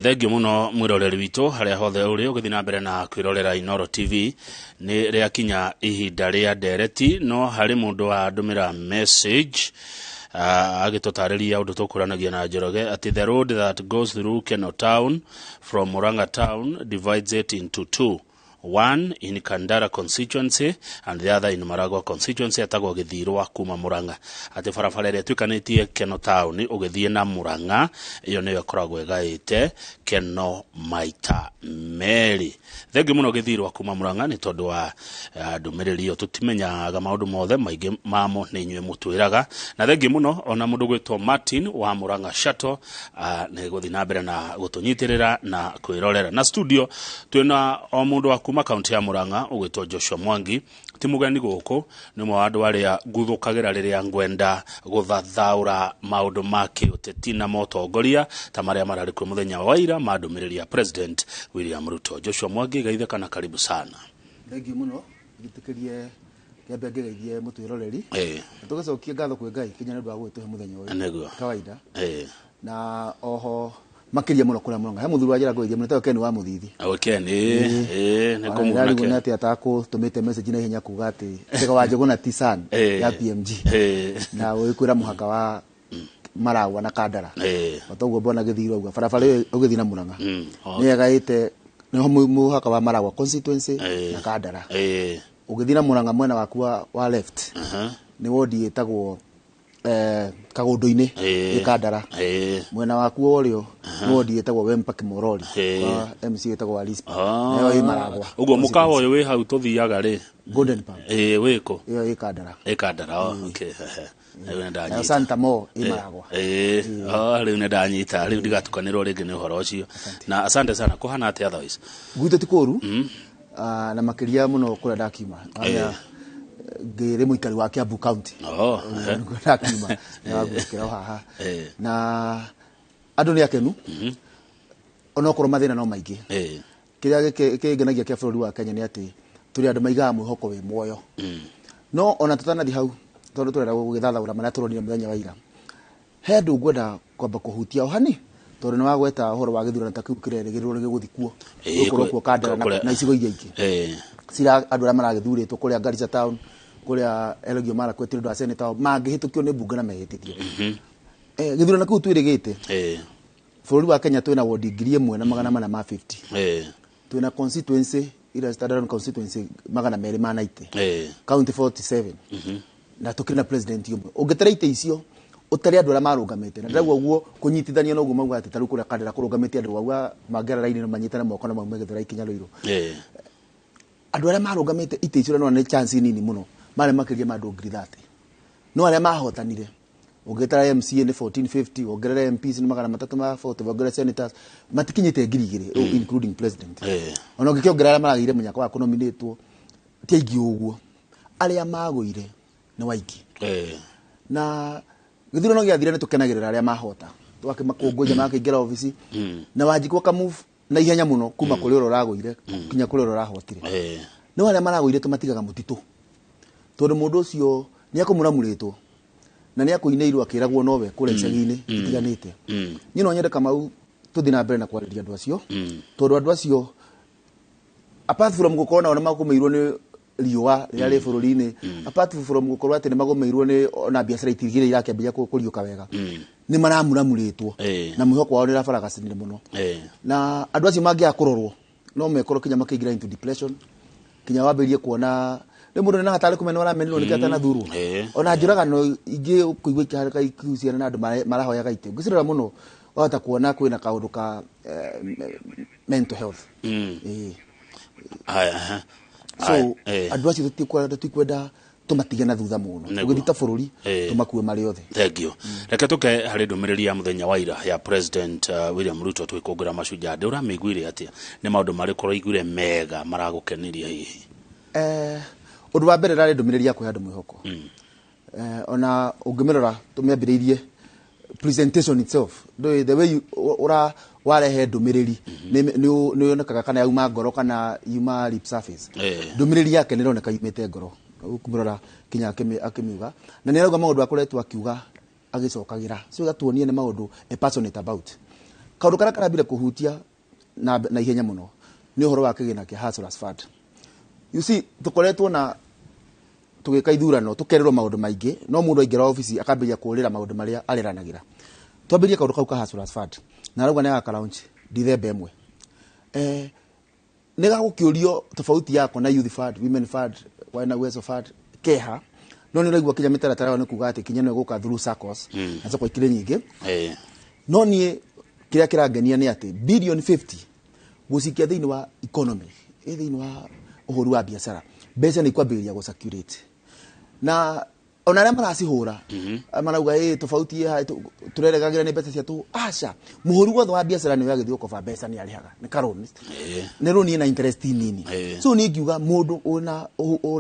Thengiũ muno mwiroreri witũ harĩa hothe ũrĩ ũgĩthiĩ na mbere na kwĩrorera iNooro TV nĩ rĩakinya ihinda rĩa ndereti no harĩ mũndũ wa ndũmĩra message agĩtũtarĩria ũndũ tũkũranagia na Njoroge ati the road that goes through Keno town from Murang'a town divides it into two. One in Kandara constituency and the other in Maragwa constituency atagwo githirwa kuma Murang'a ati barabara ĩrĩa twĩkanĩtie Keno town ũgĩthiĩ na Murang'a iyo nĩyo koragwo ĩgaĩte Keno maita meri. Thengiũ mũno githirwa kuma Murang'a nĩ tondũ wa ndũmĩrĩri iyo tũtimenyaga maũndũ mothe maingĩ mamo nĩ inyuĩ mũtwĩraga na thengiũ mũno ona mũndũ gwĩtwo Martin wa Murang'a Shuttle nĩ gũthiĩ na mbere na gũtũnyitĩrĩra na kwĩrorera na studio twĩna o mũndũ wa kuma kaunti ya Murang'a ugwĩtwo Joshua Mwangi ti mugeni gũkũ nĩ mwe wa andũ arĩa nguthũkagĩra rĩrĩa ngwenda gũthathaũra maũndũ ma kĩũteti na motongoria ta marĩa mararĩ kuo mũthenya wa ira ma ndũmĩrĩri ya President William Ruto. Joshua Mwangi geithĩka na karibu sana. Thengiũ mũno gĩtĩkĩrie kĩambe ngeithie mũtwĩroreri tũgĩcokia ngatho kwĩ Ngai kinya nĩ ũndũ wa gũtũhe mũthenya ũyũ kawaida na oho makiria muno kula Murang'a he muthuru ajira goithia munete Ken wa Muthithi Ken nĩ kumuna Ken ati atako tumite message na hinya kuga ati tega wa Njuguna Tisan ya PMG na wikwira muhaka wa Maragwa na Kandara watoguo bona githiro uga barabara ũgĩthina Murang'a nĩ agaite nĩho muhaka wa Maragwa constituency na Kandara ũgĩthina Murang'a mwena waku wa left ni wodi etagwo Kagundu-inĩ Kandara mwena waku ũrĩo wodi etagwo Wempa Kimorori kwa MC etagwo Alispa nayo ĩ Maragwa ũguo mũkawa ũyũ wĩ hau tũthiaga rĩ Golden Palm wĩko ĩ Kandara okay na Santa Mo ĩ Maragwa rĩu nĩ ndanyita rĩu ndigatukanĩrwo rĩngĩ nĩ ũhoro ũcio na asante sana kũhana atĩ otherwise gwitũ ti kũru na makĩria mũno kũrĩa ndakiuma ngĩrĩ mũikari wa Kiambu County ndakiuma na gũkĩra haha na andũ nĩ akenu ona okorwo mathĩna no maingĩ kĩrĩa kĩngenagia kĩa bũrũri wa Kenya nĩ atĩ tũrĩ andũ maigaga mwĩhoko wĩ muoyo no ona tũtanathi hau tondũ tũrenda gũgĩthathaũra marĩa tũronire mũthenya wa ira he andũ ngwenda kwamba kũhutia o hani tondũ nĩ wagweta ũhoro wa gĩthurano ta kĩu kĩrerĩgĩrĩrwo nĩ gĩgũthiĩ kuo gũkorwo kuo Kandara na icigo iria ingĩ cira andũ arĩa maragĩthurĩtwo kũrĩa Garissa town kũrĩa Elgeyo Marakwet nĩ senator mangĩhĩtũkio nĩ bunge na mehĩtĩtio gĩthurano kĩu twĩrĩgĩte bũrũri wa Kenya twĩna wodi 1,450 twĩna constituency ira standard constituency 290 county 47 na tukĩrĩ na president ũmwe ũngĩtara ite icio ũtarĩ andũ arĩa marũgamĩte na ndagwo ũguo kũnyitithania no ũguo mauga atĩ tarũ kũrĩa Kandara kũrũgamĩte andũ wauga mangĩara raini no manyitane moko na maume gĩthura ikinya rũirũ andũ arĩa marũgamĩte ite icio no nĩ chance nini mũno mare makĩria mandũ 30 no arĩa mahotanire ũngĩtara MCA nĩ 1450 ongerera MPs nĩ 340 ongerera senators matikinyĩte 2,000 including president ona ũngĩkĩongerera arĩa maragĩire mũnyaka wa kũnominĩtwo ti aingĩ ũguo arĩa magũire nĩ waingĩ na gĩthurano gĩathire nĩ tũkenagĩrĩra arĩa mahota twakĩmakũngũja makĩingĩra ofici na Wanjikũ kamove na ihenya mũno kuma kũrĩ ũrĩa ũragũire kinya kũrĩ ũrĩa ũrahotire no arĩa maragũire tũmatigaga mũtitũ tondũ mũndũ ũcio nĩ akũmũramũrĩtwo na nĩ akũinĩirwo akĩragwo nowe kũrĩa icagi-inĩ itiganĩte niĩ no nyende Kamau tũthiĩ na mbere na kwarĩria andũ acio tondũ andũ acio apart from gũkorwo nao nĩ magũmĩirwo nĩ riũa rĩrĩa rĩ bũrũri-inĩ apart from gũkorwo atĩ nĩ magũmĩirwo nĩ ona biacara itigire irakĩambia kũriũka wega nĩ maramũramũrĩtwo na mwĩhoko wao nĩ ũrabaragacinire mũno na andũ acio mangĩaga kũrorwo no mekorwo kinya makĩingĩra into depression kinya wambĩrĩrie kuona rĩ mũndũ nĩ hatarĩ kũmenya waramenirwo nĩkĩ atanathurwo ona njũragano ingĩ kũigua ikĩharĩka ikuciana na andũ marahoyaga itĩ ngĩcirora mũno wahota kuona kwĩna kaũndũ ka mental health so andũ acio tũtikwenda tũmatige na thutha mũno tũgĩthita bũrũri tũmakue marĩ othe thengiũ reke tũke harĩ ndũmĩrĩri ya mũthenya wa ira ya President William Ruto twĩkũngũĩra macunjaa ndĩ ũramĩiguire atĩa nĩ maũndũ marĩkũ ũraiguire mega maragũkenirie hihi ũndũ wa mbere rarĩ ndũmĩrĩri ya kũhe andũ mwĩhoko ona ũngĩmĩrora tũmĩambĩrĩirie presentation itself the way warehe ndũmĩrĩri nĩ yonekaga kana yauma ngoro kana yuma lip surface ndũmĩrĩri yake nĩ ĩroneka yumĩte ngoro ũkũmĩrora kinya akĩmiuga na nĩ arauga maũndũ akoretwo akiuga agĩcokagĩra cio gatuonie nĩ maũndũ passionate about kaundu kara karabire kuhutia na ihenya muno ni uhoro wa kigina kia Hustlers Fund. You see, tukoretwo na tugika ithurano tukererwo maundu maingi no mundu aingira office akambia kurira maundu maria areranagira. Twambirie kaundu kau ka Hustlers Fund na rauga ni aka launch December 1. Nega gukiurio tofauti yako na Youth Fund, Women Fund, Wana Uwezo Fund keha no ni raigua kinya mitaratara ni kuga ati kinya no guka through SACCOS na soko ikire nyingi no ni kiria kirangenia ni ati billion 50 gucikia thiini wa economy thiini wa uhuru wa biashara mbeca ni kwambiria go circulate na ona rĩa maracihũra marauga tofauti tureregagira ni mbeca cia tu aca muhuru wothe wa biashara ni wagithio koba mbeca ni arihaga ni karoni ni roni na interest nini so ni ngiuga mundu ona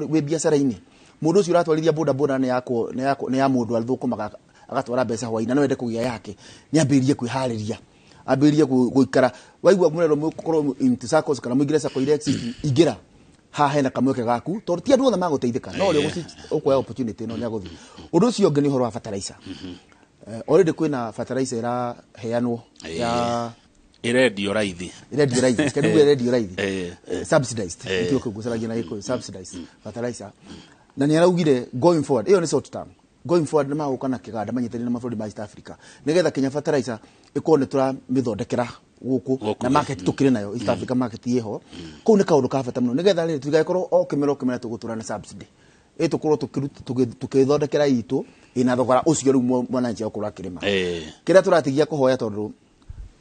we biashara-ini mundu ucio uratwarithia boda boda ni ya mundu athũkũmaga agatwara mbeca hwaina no wende kugia yake ni ambirie kwihariria ambirie guikara waigua murero mukorwo into SACCOS kana muigire SACCO ile igira ha hena kamweke gaku tondu ti andu othe maguteithika no ri ukuoya opportunity no nya guthi undu ucio ngi ni horo wa fertilizer already kwina fertilizer ira heanwo ya iredio raithi kadu iredio raithi subsidized ndio kugusaragia na iko subsidized fertilizer na ni araugire going forward iyo ni short term going forward nima ukana kiganda manyitani na mabũrũri ma East Africa nigetha Kenya fertilizer ikone tura mithondekera guku na market tukire nayo East Africa market yeho ko ne kaundu ka bata muno nigetha ri tugakorwo o kimero tugutura na subsidy tukorwo tukithondekera itu ina thogora ucio ru mwananchi akura kirima kira turatigia kuhoya tondu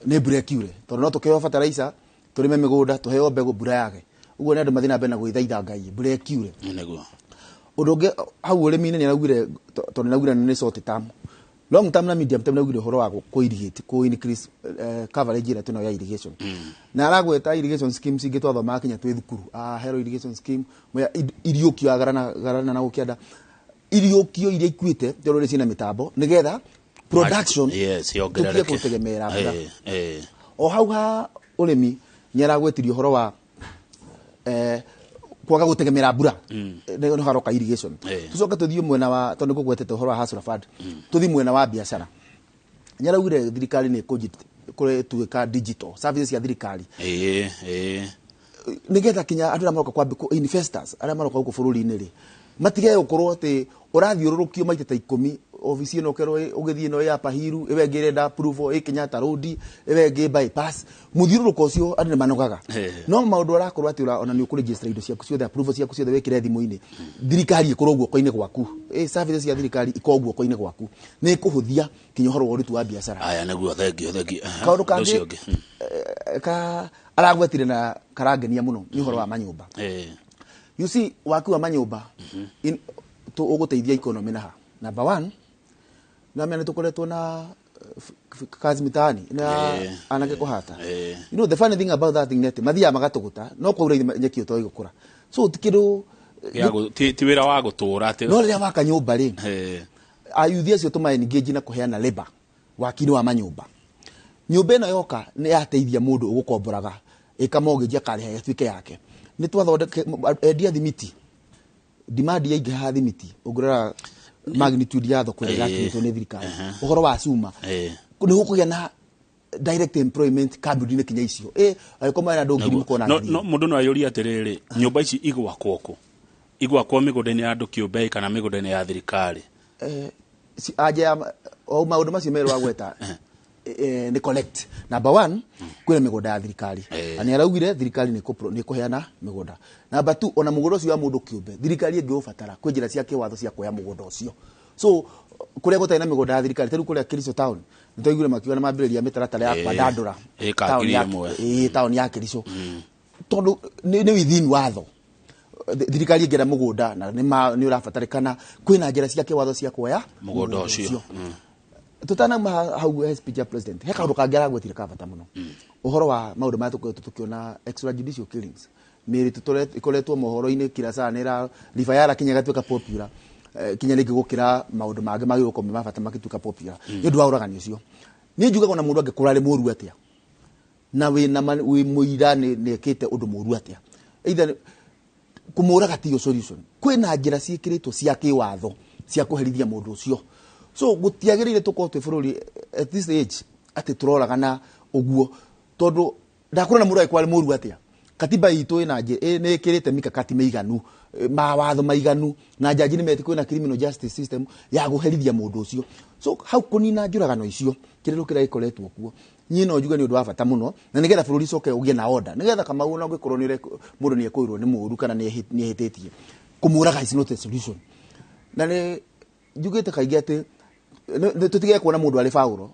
ni break ure tondu no tukiheo fertilizer turime migunda tuheo mbegu bura yake uguo ni andu mathina mbere na gwithaitha ngai break ure neguo udonge hau urimi ni aragwire tondu nagwire ni short term long term na medium term nagwire horo wa ku irrigate ku increase coverage ira tuno ya irrigation na aragweta irrigation schemes ingi twathoma kinya twi thukuru hero irrigation scheme moya iriokio agarana na gukienda iriokio iria ikuite tondu cina mitambo nigetha production tukie kutegemera o hau ha urimi ni aragwetirio horo wa kwaga gutegemera mbura no haroka irrigation tucoka tuthio mwena wa tondu gugwetete horo wa Hustlers Fund tuthi mwena wa biashara nyaraugire thirikari ni kure tuika digital services ya thirikari nigetha kinya andu maroka kwa investors aria maroka guku bururi-ini ri matige gukorwo ati urathiururukio maita ta 10 ofisi ino kerwo ugithie no ya pahiru iwengire da approval Kenyatta road iwenge bypass muthiururuko ucio andu ni manogaga no maundu arakorwo ati ona ni ukuregister indo ciaku ciothe approval ciaku ciothe wekire thimo-ini thirikari ikorwo guoko-ini gwaku services ya thirikari ikorwo guoko-ini gwaku ni kuhuthia kinya horo wa rutu wa biashara aya naguo thengio kaundu kangi ka aragwetire na karangenia muno ni horo wa manyumba you see waku wa manyumba to uguteithia economy na number 1 na mimi tukoretwo na kazi mitaani na anake kuhata you know the funny thing about that thing net mathia magatuguta no kwaura nyeki utoi gukura so tikiru ti wira wa gutura ati no ria waka nyumba ri ayuthi acio tuma engage na kuheana labor wakini wa manyumba nyumba ino yoka ni yateithia mundu ugukomboraga ikamogejia kare twike yake ni twathondeke endia thimiti demand ya igaha thimiti ugurara magnitude ya thoko ya kitu ni thirikari uhoro wa cuma ni gukugia na direct employment kabudi-ini kinya icio aikoma na ndongiri mukona no mundu no ayuri atiriri nyumba ici igwakwo migunda-ini ya andu kiumbe kana migunda-ini ya thirikari aje o maundu macio mero agweta ni collect number 1 kwina migunda ya thirikari ani araugire thirikari ni kuheana migunda number 2 ona mugunda ucio wa mundu kiumbe thirikari ingi ubatara kwi njira cia kiwatho cia kuya mugunda ucio so kuria gutari na migunda ya thirikari teru kuria Kericho town nitoigure makiwa na mambiriria mitaratara ya kwadandura town ya Kericho tondu ni within watho thirikari ingira mugunda na ni urabatarikana kwina njira cia kiwatho cia kuya mugunda ucio tutana hau speech ya president he kaundu kangera gwetire ka bata muno uhoro wa maundu ma tukiona extrajudicial killings miri ikoretwo mohoro-ini kila saa nira rifayara kinya gatuika popular kinya ringi gukira maundu mangi magi gukome mabata makituika popular ndu wa uragani ucio ni njuga kuna mundu angikurare muru atia na wi muira ni ekite undu muru atia either kumuraga tiyo solution kwina njira ciikiritwo cia kiwatho cia kuherithia mundu ucio so gutiagirire tuko twe bururi at this age ati turoraga na oguo tondu ndakura na murai kwale muru atia katiba itu ina je ne kirite mikakati meiganu mawatho maiganu na jaji ni meti kwina criminal justice system ya guherithia mundu ucio so hau kunina njuragano icio kiriro kira ikoretwo kuo nyino njuga ni undu wa bata muno na nigetha bururi coke ugie na order nigetha kama una ngikorwo ni mundu ni ekoirwo ni muru kana ni hitetie kumuraga is not a solution na ni njugite kaigi ati tutige kuona mundu ari Paulo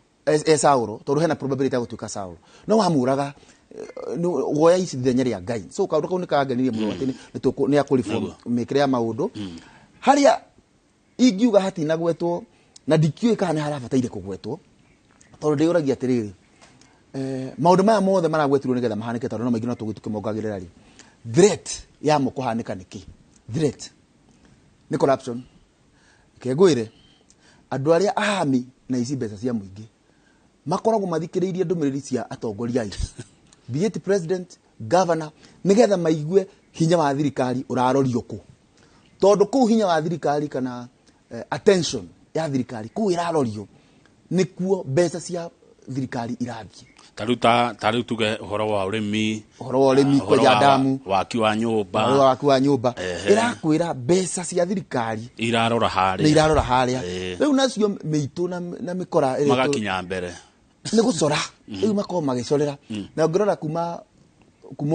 Saulo tondu hena probability ya gutuika Saulo no wamuraga goya ici thenya ria Ngai so kaundu kau nikagenirie muno ati ni akuriform mekire ya maundu haria ingiuga hatina gwetwo na ndikiwe kana harabataire kugwetwo tondu ndiuragia atiriri maundu maya mothe maragwetirwo nigetha mahanike tondu no maingi no tugituke ri threat ya mo kuhanika niki threat ni corruption kegwire andu aria ahami na ici mbeca cia muingi makoragwo mathikiriirie ndumiriri cia atongoria ai be it president governor nigetha maigue hinya wa thirikari urarorio ku tondu ku hinya wa thirikari kana attention ya thirikari ku irarorio nikuo mbeca cia thirikari irathie taru tuge horo wa urimi kwenja damu waki wa nyumba irakwira mbeca cia thirikari irarora haria riu nacio meitu na mikora magakinya mbere ni gucora riu makoma magicorera na ngirora kuma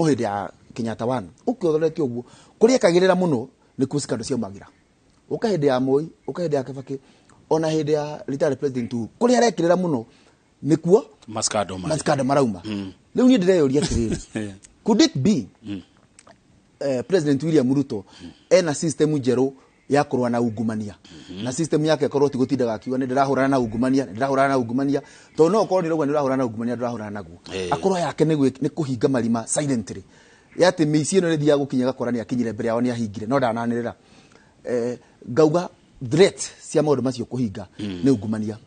hindi ya Kenyatta 1 ukiothorete uguo kuria kagirira muno ni kusikando cia magira ukahindi ya Moi ukahindi ya Kibaki ona hindi ya retired president kuria rekirira muno nikuo maskado marauma riu ni ndireyoria atiriri could it be President William Ruto ena system njeru ya kurwa na ungumania na system yake korwo ti gutindaga akiwa ni ndirahurana na ungumania to no korwo ni rogwa ni ndirahurana na ungumania ndirahurana naguo akorwo yake ni kuhinga marima silently yate misi ino ni thia gukinyaga kora ni akinyire mbere yao ni ahingire no ndananirira ngauga threat cia maundu macio kuhinga ni ungumania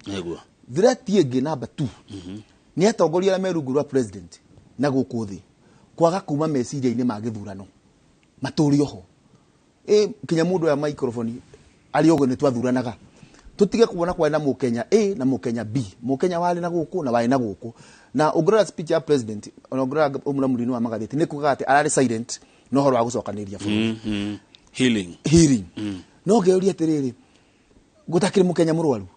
threat yenge number 2 ni atongoria merungu rwa president na guku thi kwaga kuma meciria-ini ma githurano maturi oho kinya mundu ya microphone ali ogo ni twathuranaga tutige kuona kwa na mukenya A na mukenya B mukenya wali na guku na wali na guku na ugora speech ya president onogora umramurino wa magatheti ni kuga ati arari silent no horo wa gucokaniria healing no geuria atiriri gutakire mukenya murwaru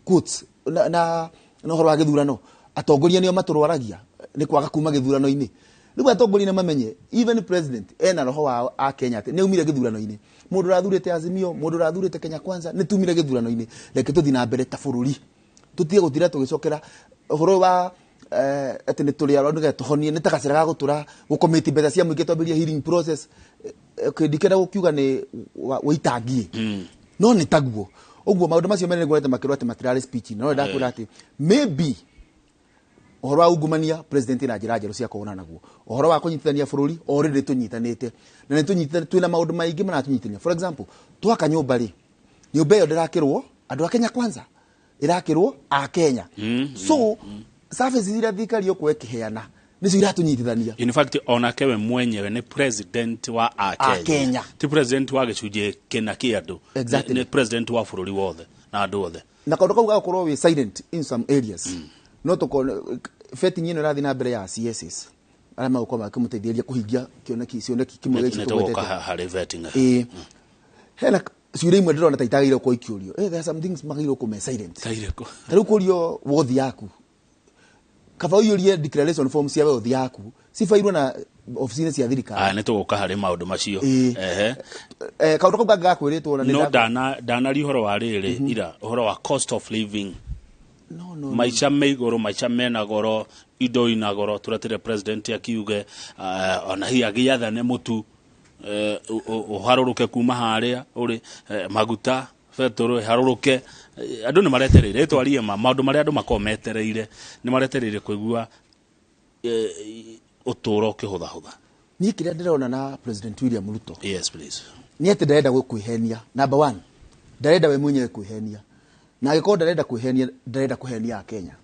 quotes na no horo wa githurano atongoria nio maturwaragia ni kwaga kuma githurano-ini riu atongoria ni mamenye even president ena roho wa a Kenya ati ni umire githurano-ini mundu rathurite Azimio mundu rathurite Kenya Kwanza ni tumire githurano-ini reke tuthi na mbere ta bururi tutige gutira tugicokera horo wa ati ni turi arondu ge tuhonie ni takacira ga gutura gukomiti mbeca cia muingi twambiria hearing process kidikira gukiuga ni waitangie no ni taguo oguo maundu macio menene ngorete makirwa ati matirari speech no ndakwira ati maybe ohoro wa ungumania president na njira njeru cia kuona naguo ohoro wa kunyitithania bururi already tunyitanite na ni tunyitithania twina maundu maingi mana tunyitithania for example twaka nyumba iyo ndirakirwo andu a Kenya Kwanza irakirwo a Kenya so services ira thikari yo kwekiheana nicio iratunyitithania in fact onake we mwenyewe ni president wa a Kenya ti president wa gicunje kina kiandu ni president wa bururi wothe na andu othe na kaundu kau gakorwo we silent in some areas no to feti nyino rathi na mbere ya CSS ala maukoma kumutethieria kuhingia kioneki kimwe giki tugwetete hari vetting hena ciure imwe ndirona taitagire ko ikiurio there are some things magiro ko me silent taru kurio wothi yaku kaba uyurie declaration form cia wothi yaku sifairwo na ofisini cia thirikari ne tuguka hari maundu macio kaundu kau gakwiritwo na no dana rihoro wa riri ira uhoro wa cost of living maicha meigoro maicha mena goro indo ina goro turatire president akiuge ona hi agiathane mutu uharuruke kuma haria uri maguta fetoro haruruke andu ni maretereire twarie maundu mari andu makometereire ni maretereire kuigua uturo kihutha ni kire ndirona na president William Ruto yes please ni ati ndarenda gwikuihenia number 1 ndarenda we mwenyewe kuihenia na agiko ndarenda kuhenia Kenya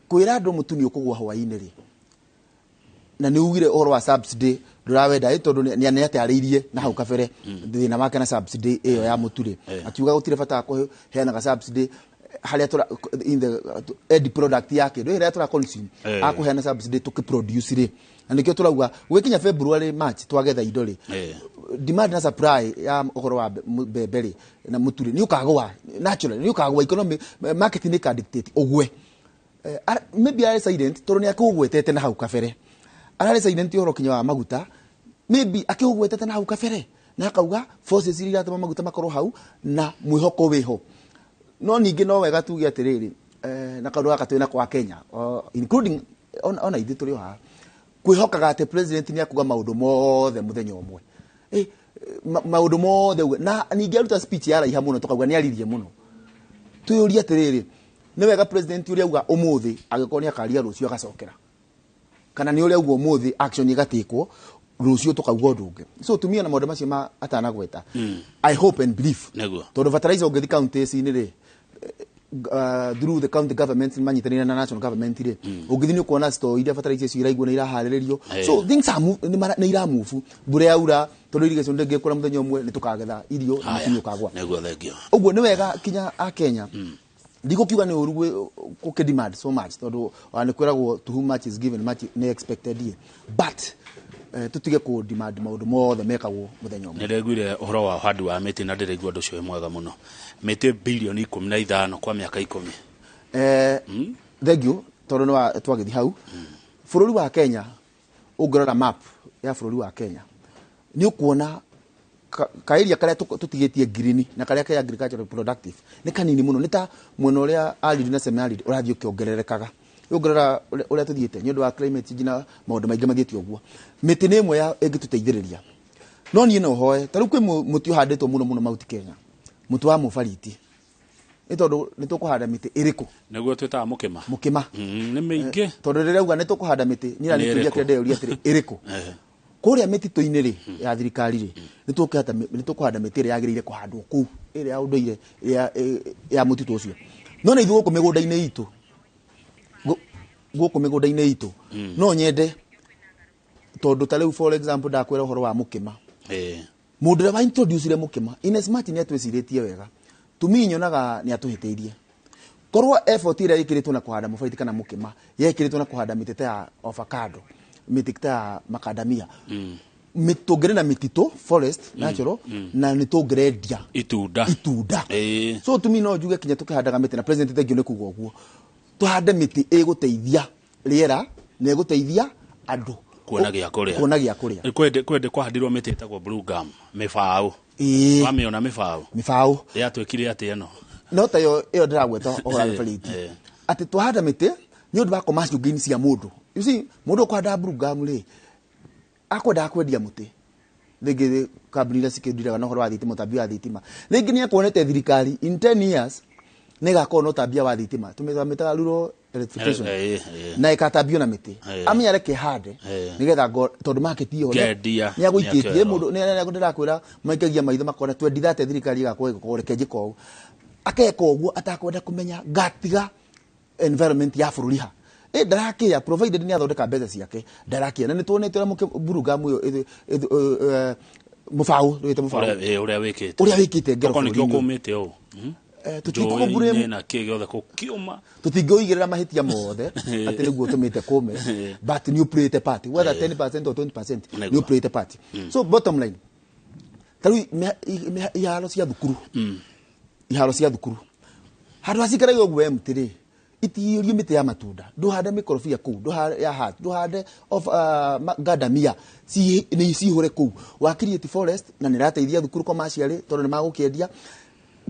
kwira andu mutuni ukugwa hwaini ri na ni ugire oro wa subsidy durawenda tondu ni atiariirie na hau kabere thina make na subsidy iyo ya muturi akiuga gutire bata ko heana ga subsidy haria tura in the end product yake ndo ira tura consume akuheana subsidy tukiproduce ri anikio turauga gwikinya February March twagetha indo ri demand na supply ya ukoro wa beberi na muturi ni ukagwa naturally ni ukagwa economy market ni ka dictate ogwe maybe are silent toro ni akugwetete na hau kabere arare silent horo kinya wa maguta maybe akugwetete na hau kabere na akauga forces iria atama maguta makoro hau na mwihoko weho no ningi no wega tugi atiriri na kandu gaka twina kwa Kenya including ona ithi turi ha kwihokaga ate president ni akuga maundu mothe muthenya umwe maundu mothe na ningi aruta speech ya raiha muno tukauga ni aririe muno tuyuri atiriri ni wega president uri auga umuthi agikoni akaria rucio agacokera kana ni uri auga umuthi action igatikwo rucio tukauga ndunge so tumia na maundu macio ma atana gweta I hope and believe tondu fertilizer ungethi counties ni ri through the county government manyitanira na national government ri ungithi ni kuona store ira fertilizer cio iraigwo na iraharirio so things are ni ira move bure yaura tondu irigation ndenge kura muthenya umwe ni tukagetha irio na kinyo kagwa neguo thengio uguo ni wega kinya a Kenya ndiko kiuga ni urugwe ku demand so much tondu ani kwiragwo to whom much is given much ne expected but tutige ku demand maundu mothe mekagwo muthenya umwe nireguire uhoro wa handi wa miti na ndireigua ndu cio mwega muno miti bilioni 15 kwa miaka 10 thank you tondu no twagithi hau bururi wa Kenya ungirora map ya bururi wa Kenya ni ukuona kairia karia tutigetie green na karia ka agricultural productive ni kanini muno nita mweno ria alid na semi alid urathio kiongererekaga ungirora uria tuthiete ni undu wa climate change na maundu maingi mathieti oguo miti ni imwe ya ingituteithiriria no ni no hoe taru kwi muti uhandetwo muno mauti Kenya muti wa mufariti itondo ni tukuhanda miti iriku neguo twita mukima ni mingi tondu riria uga ni tukuhanda miti ni rani turia kende uria tiri iriku kuria mitito-ini ri ya thirikari ri ni tukuhanda miti iri yagirire kuhandwo ku iri ya unduire ya mutito ucio no na ithuko migunda-ini itu guko migunda-ini itu no nyende tondu ta riu for example ndakwira horo wa mukima mundu wa introduce mukima in smart ni atwiciritie wega tuminyonaga ni atuhiteirie korwa effort ira ikiritwo na kuhanda mufaiti kana mukima yekiritwo na kuhanda mitete ya avocado mitete ya macadamia mitogere na mitito forest natural na nitogeredia itunda so tumino juge kinya tukihandaga miti na president thegio ni kugo guo tuhande miti eguteithia riera na eguteithia andu kuona gia kuria kwende kuhandirwo miti etagwo blue gum mifao wamiona mifao yatwikire ati eno no tayo iyo ndiragweta ora feliti ati tuhanda miti ni undu wa commercial gains ya mundu you see mundu kwanda blue gum ri akwenda kwendia muti thigi kabinira sikidira na horo wa thitima tabia thitima thigi ni akwonete thirikari in 10 years nega kono tabia wa thitima tumeta ruro electrification na ikatabio na miti ami areke hande nigetha tondu market iyo ni aguikitie mundu ni ndirakwira maikagia maitho makona twendithate thirikari gakwo goreke jiko akeka oguo atakwenda kumenya gatiga environment ya bururi ha ndarakia provided ni athondeka mbeca ciake ndarakia na nituonete ura burugamu yo mufau rwite mufau uria wikite ngero ko nikyo kumite o tutiko bure na kigiothe kukiuma tutingoigirira mahitia mothe ati niguo tumite kume but new play the party whether 10% or 20% new play the party so bottom line taru iharo cia thukuru handu asikara yo gwe mtiri itirio mite ya matunda nduhande mikorofia ku nduhande ya hat nduhande of gadamia si ni cihure ku wa create forest na nirateithia thukuru commercial tondu ni magukiendia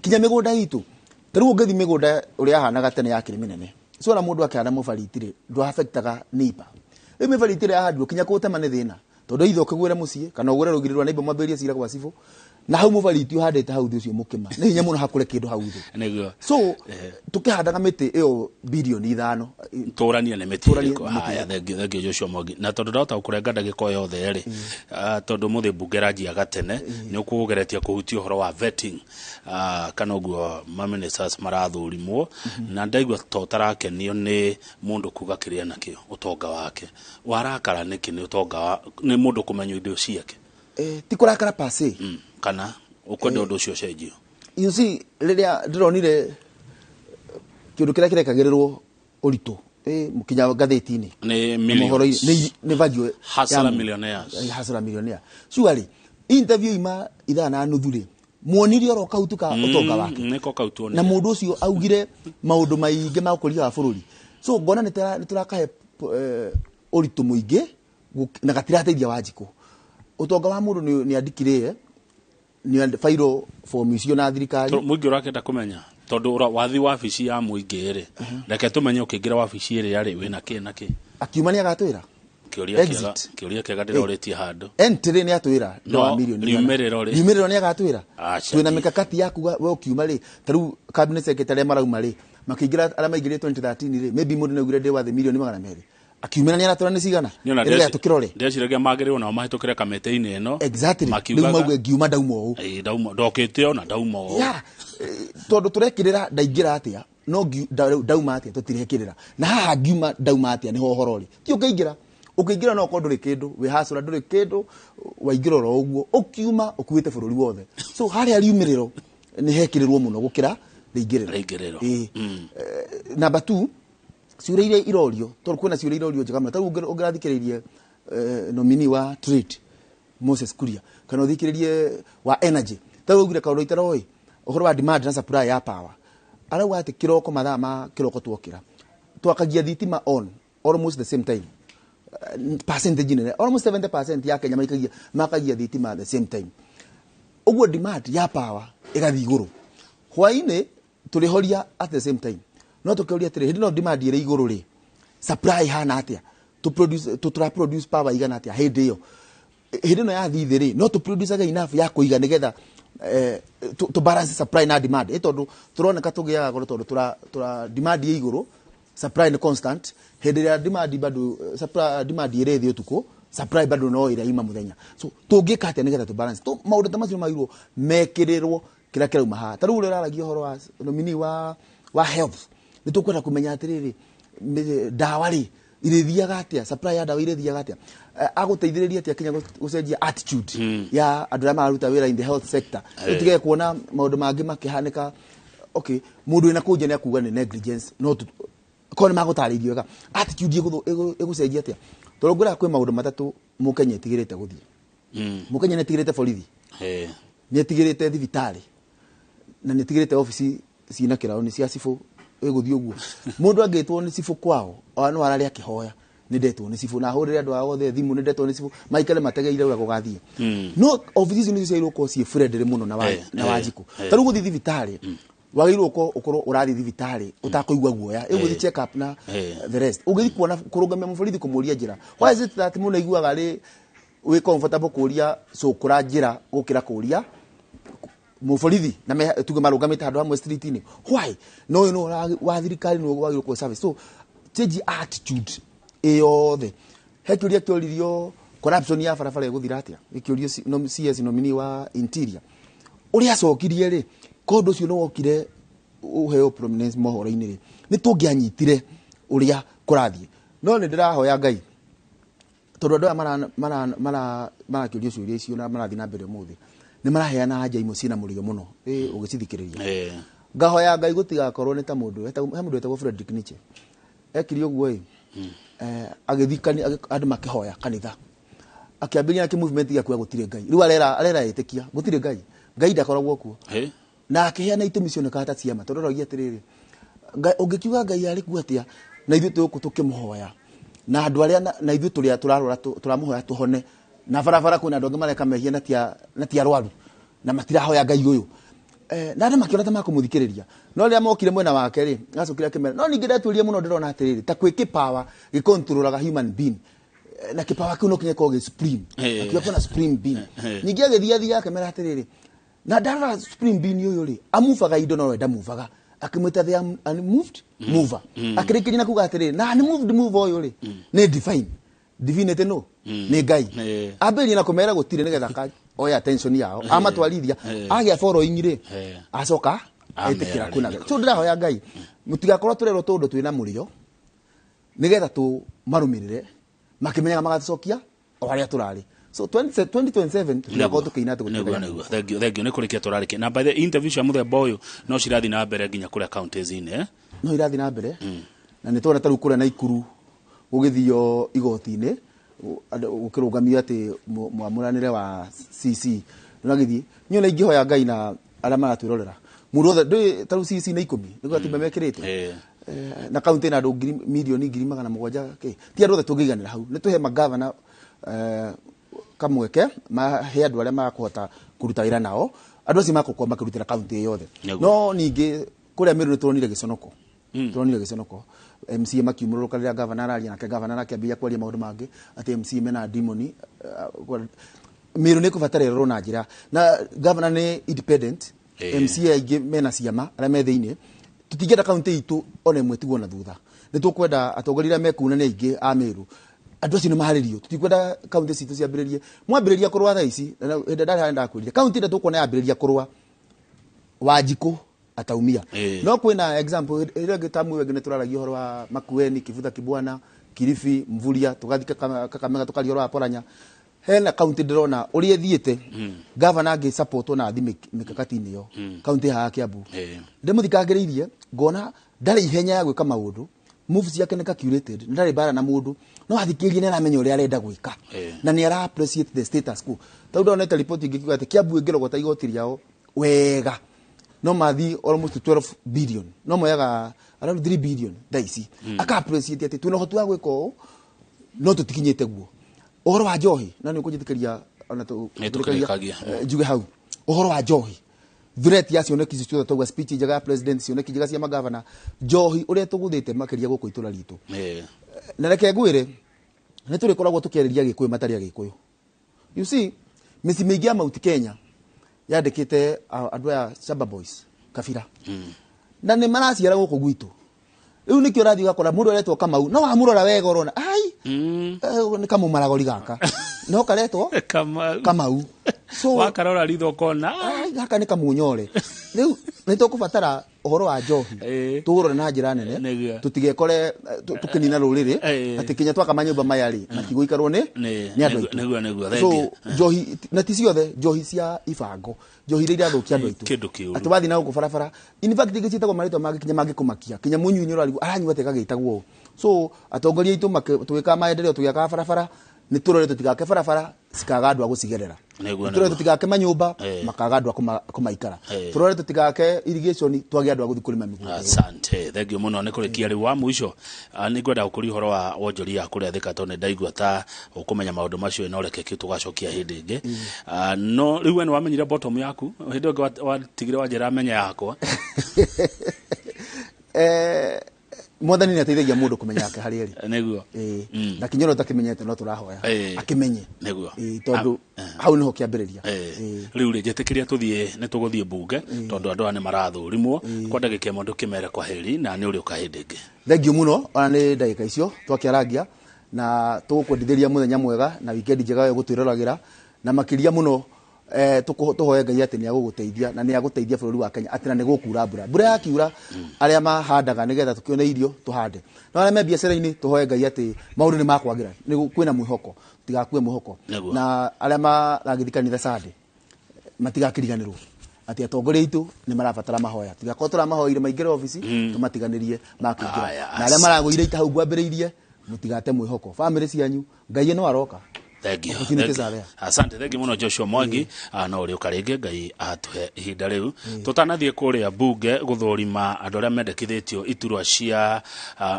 kinya migunda itu taru ngethi migunda uria hanaga tene ya kiriminene so na mundu akihanda mubaritire ndu affectaga neighbor mibaritire ya handu kinya kutema ni thina tondu itho kigwire mucie kana ugure rugirirwa neighbor maberia cira kwa civil na hau mubariti uhandete hau thucio mukima ni hinya muno hakure kindu hau thu niguo so tukihandaga miti iyo bilioni 5 turania ne miti iko haya thengio Joshua Mogi na tondu ndota ukurenga ndagiko yothe ri tondu muthi bungeraji agatene ni ukugeretia kuhutia uhoro wa vetting kana uguo ministers marathurimwo na ndaigua totarakenio ni mundu kuga kiria nakio utonga wake warakara niki ni utonga ni mundu kumenyo indo ciake tikurakara pase kana ukwenda undu ucio cenjio you see riria ndironire kindu kira kirekagererwo uritu mukinya gatheti-ini ni millions ni value hasara millionaires hasara millionaire surely interview ima ithana nuthuri muonire oro kautuka utonga wake niko kautuone na mundu ucio augire maundu maingi ma ukuria wa bururi so ngona ni turakahe uritu muingi na gatirateithia Wanjiku utonga wa mundu ni andikire ni fairo form icio na thirikari muingi urakenda kumenya tondu wathi wabici ya muingi ri reke tumenye ukingira wabici iri yari wina ki akiuma ni agatwira kiuria kiaga ndiroretie handu entry ni atwira no milioni niumiriro ni agatwira twina mikakati yaku we ukiuma ri taru cabinet secretary marauma ri makiingira ara maingire 2013 ri maybe mundu negure ndi wa the million 200 akiumira ni aratwira ni cigana ira tukirore ndeciragia magire ona mahitukire kamete-ini eno exactly ndaumague ngiuma ndauma u ndauma ndokite ona ndauma u ya tondu turekirira ndaingira atia no ndauma atia tutirekirira na haha ngiuma ndauma atia ni ho horori ti ukiingira no kondu ri kindu we hasura nduri kindu waingira ro uguo ukiuma ukuite bururi wothe so hari ariumiriro ni hekirirwo muno gukira reingiriro number 2 ciure ile irorio tondu kwina ciure irorio njega muno taru ungirathikiririe nomini wa trade Moses Kuria kana uthikiririe wa energy taru ugire kaundu itaroi uhoro wa demand na supply ya power arauga ati kiroko mathaa ma kiroko twokira twakagia thitima on almost the same time percentage ni almost 70% ya Kenya makagia thitima at the same time uguo demand ya power igathi iguru hwaine tulihoria at the same time no tukihoria tiri hindi no demand ire iguru ri supply hana atia to produce power igana atia hindi yo hindi no ya thithi ri no to produce aga enough ya kuiga nigetha to balance supply na demand tondu turoneka tugiaga goro tondu tura demand ya iguru supply ni constant hindi ya demand bado supply demand ire thi utuko supply bado no ira ima muthenya so tungika atia nigetha to balance to maundu tamacio mairo mekirirwo kira kira umaha taru ule raragio horo wa nomini wa health nitukwenda kumenya atiriri dawa ri irithiaga atia supply ya dawa irithiaga atia aguteithiriria atia Kenya gucenjia attitude ya andu arĩa mararuta wĩra in the health sector tutige kuona maundu mangi makihanika okay mundu ina kuja ni akuga ni negligence no kone magutaririo wega attitude igucenjia atia turongora kwe maundu matatu mukenya itigirite guthii mukenya ni tigirite borithi ni tigirite thibitari na ni tigirite office cina kirao ni cia cifu eguthii uguo mundu angitwo ni cifu kwao no arari akihoya ni ndetwo ni cifu na hurire andu aothe thimu ni ndetwo ni cifu maikale mategeire ura gugathie no office ni cia ko cie friendly muno na Wanjiku taru guthii thibitari wagirwo ukorwo urathi thibitari utakoigwa guoya eguthi check up na the rest ugithi kuona kurugamia mufurithi kumuria njira why is it that muno iguaga ri we comfortable kuria so kura njira gukira kuria mufurithi na tuge marugamite handu hamwe street ini why no wa thirikari no wagirwo ku service so change attitude eyothe hekiuria kioririo corruption ya farafara iguthira atia ikiurio CS nomini wa interior uria acokirie ri kondu cio no wokire uheo prominence mohoro-ini ri ni tungianyitire uria kurathie no ni ndirahoya Ngai tondu andu mara kiurio ciuria icio na marathi na mbere muthi ni maraheana anja imwe cina murio muno ugicithikiriria ngahoya Ngai gutigakorwo ni ta mundu etagwo Frederick Nietzsche ekiri uguo agithikani andu makihoya kanitha akiambiria ki movement ya kuya gutire Ngai riu arera etikia gutire Ngai ndakoragwo kuo na akiheana itumi cio nekata ciama tondu rogia atiriri ungikiuga Ngai ari ku atia na ithu tukimuhoya na andu aria na ithu turia turamuhoya tuhone na farafara kuna andu mareka mehia na tia rwaru na matirahoya Ngai uyu na andu makiona ta makumuthikiriria no ria mokire mwena wake ri gacukira kimera no ningi ndaturia muno ndirona atiriri ta kwiki power gicontrolaga human being na kipawa kiuno kinyeko gi supreme akiwa kuna supreme being ningi agithia yake mera atiriri na dara supreme being uyu ri amuvaga indo no wenda muvaga akimwita the unmoved mover akirikiri na kuga atiriri na unmoved mover uyu ri ni divine no ni Ngai abeli na kumera gutire nigetha oya attention yao amatwarithia agia following ri acoka etikira kuna so ndirahoya Ngai mutigakorwo turero tundu twina murio nigetha tu marumirire makimenyaga magatucokia o haria turari So 2027 tutigakorwo tukiina niguo thengio ni kurikia turarike na by the interview cia muthemba uyu no cirathi na mbere nginya kuria counties ine no irathi na mbere na nitwona taru kuria na Ikuru ugithio igoti-ini ukirungamio ati mwamuranire wa CC nagithi nyona ingihoya Ngai na aria maratwirorera mundu othe taru CC na 10 niguo ati mekirite na county na andu milioni 700 ti andu othe tungiganira hau nituhe magavana kamweke mahe andu aria makuhota kuruta wira nao andu acio makukwa makurutira county yothe no ningi kuria Meru turonire giconoko turonire giconoko MC makiumurũka rĩrĩa governor araria nake governor akĩambia kwaria maũndũ mangĩ ati MC mena demoni Meru nĩ kubatara rero na njĩra na governor nĩ independent MC aingĩ mena ciama arĩa me thĩinĩ tutingĩenda county itu ona ĩmwe tigwo na thutha nĩ tũkwenda atongoria mekuna nĩ aingĩ a Meru andu acio nĩ maharĩrio tutikwenda county citu ciambĩrĩrie mwambĩrĩria kũrũa thaa ici hĩndĩ ndarĩ ndakwĩrire county nĩ tũkuona yambĩrĩria kũrũa Wanjikũ ataumia no kwina example ile gitamu wengine turaragia horo wa Makueni Kivutha Kibwana Kilifi Mvuria tugathika Kakamega tukaria horo wa Poranya hena county ndirona uri ethiite governor ngi support na athi mikakati-ini yo county ha Kiambu ndimuthikagiriirie ngona ndari ihenya ya gwika maundu moves yake nĩ calculated ndari bara na mundu no athikirie nĩ aramenya ũrĩa arenda gwika na nĩ ara appreciate the status quo tondũ ndonete report ingikiuga ati Kiambu ingirogota igoti riao wega no mathi almost 12 billion no moyaga around 3 billion daisi aka appreciate ati twina hotu wa gwika no tutikinyete guo uhoro wa njohi na nĩ kũnjithikĩria ona tukĩrĩkagia njuge hau uhoro wa njohi threat ya cioneki ciothe twaigua speech njega ya president cioneki njega cia magavana njohi ũrĩa tũgũthĩte makĩria gũkũ itũra ritũ na reke ngwĩre nĩ tũrĩkoragwo tũkĩarĩria Gĩkũyũ matarĩ Gĩkũyũ you see mĩciĩ mĩingĩ ya Mount Kenya yandĩkĩte andũ aya Shamba Boys Kabira na nĩ maraciara gũkũ gwitũ rĩu nĩkĩo ũrathiĩ ũgakora mũndũ aretwo Kamau no wamũrora wega ũrona ai nĩ kamũmaragori gaka no karetwo Kamau so wakarora ritho kona gaka nĩ kamunyore rĩu nĩ tũkũbatara ũhoro wa njohi tũrore na njĩra nene tũtigekore tũkĩnina rũrĩrĩ atĩ Kenya twaka manyũmba maya rĩ matigũikarwo nĩ andũ aitũ so njohi na ti ciothe njohi cia ibango njohi iria irathũkia andũ aitũ atĩ wathi na gũkũ barabara in fact ingĩcitagwo marĩtwa mangĩ Kenya mangĩkũmakia Kenya mũnyunyi ũrarigu aranyua atĩ gagĩtagwo so atongoria aitũ tũgĩka maendeleo tũgĩaka barabara nĩ tũrore tũtigake barabara cikaga andũ a gũcigerera tũrore tũtigake manyũmba makaga andũ a kũmaikara tũrore tũtigake irrigation twage andũ a gũthiĩ kũrĩma mĩgũnda asante thengio mũno nĩ kũrĩkia rĩu wa mũico nĩ ngwenda gũkũria ũhoro wa wonjoria kũrĩa Thika tondũ ndaigua ta ũkũmenya maũndũ macio no reke tũgacokia hĩndĩ ĩngĩ no rĩu we nĩ wamenyire bottom yaku hĩndĩ ĩngĩ watigire wanjĩra amenya yakwa Mwathani nĩ ateithagia mũndũ kũmenya yake harĩa arĩ nĩguo na kinya ũrĩa ũtakĩmenyete no tũrahoya akĩmenye nĩguo tondũ hau nĩho kĩambĩrĩria rĩu rĩ njĩtĩkĩria tũthiĩ nĩ tũgũthiĩ mbunge tondũ andũ aya nĩ marathũrimwo kwa ndagĩka ĩmwe ndũkĩmere kwa heri na nĩ ũrĩ ũka hĩndĩ ĩngĩ thengio mũno ona nĩ ndagĩka icio twakĩarangia na tũgũkwendithĩria mũthenya mwega na wikendi njega ya gũtwĩroragĩra na makĩria mũno tũhoye Ngai atĩ nĩ agũgũteithia na nĩ agũteithia bũrũri wa Kenya atĩ na nĩ gũkura mbura yakiura arĩa mahandaga nĩgetha tũkĩone irio tũhande na arĩa me biacara-inĩ tũhoye Ngai atĩ maũndũ nĩ makwagĩra kwĩna mwĩhoko tigakue mwĩhoko na arĩa maragĩthi kanitha Sunday matigakĩriganĩrwo atĩ atongoria aitũ nĩ marabatara mahoya tigakorwo tũramahoire maingĩre ofici tũmatiganĩrie makĩingĩra na arĩa maragũire ita hau ngwambĩrĩirie mũtigate mwĩhoko bamĩrĩ cianyu Ngai no aroka asante thengio mũno Joshua Mwangi no ũrĩ ũka rĩngĩ Ngai atũhe ihinda rĩu tũtanathiĩ kũrĩa mbunge gũthũrima andũ arĩa mendekithĩtio iturwa cia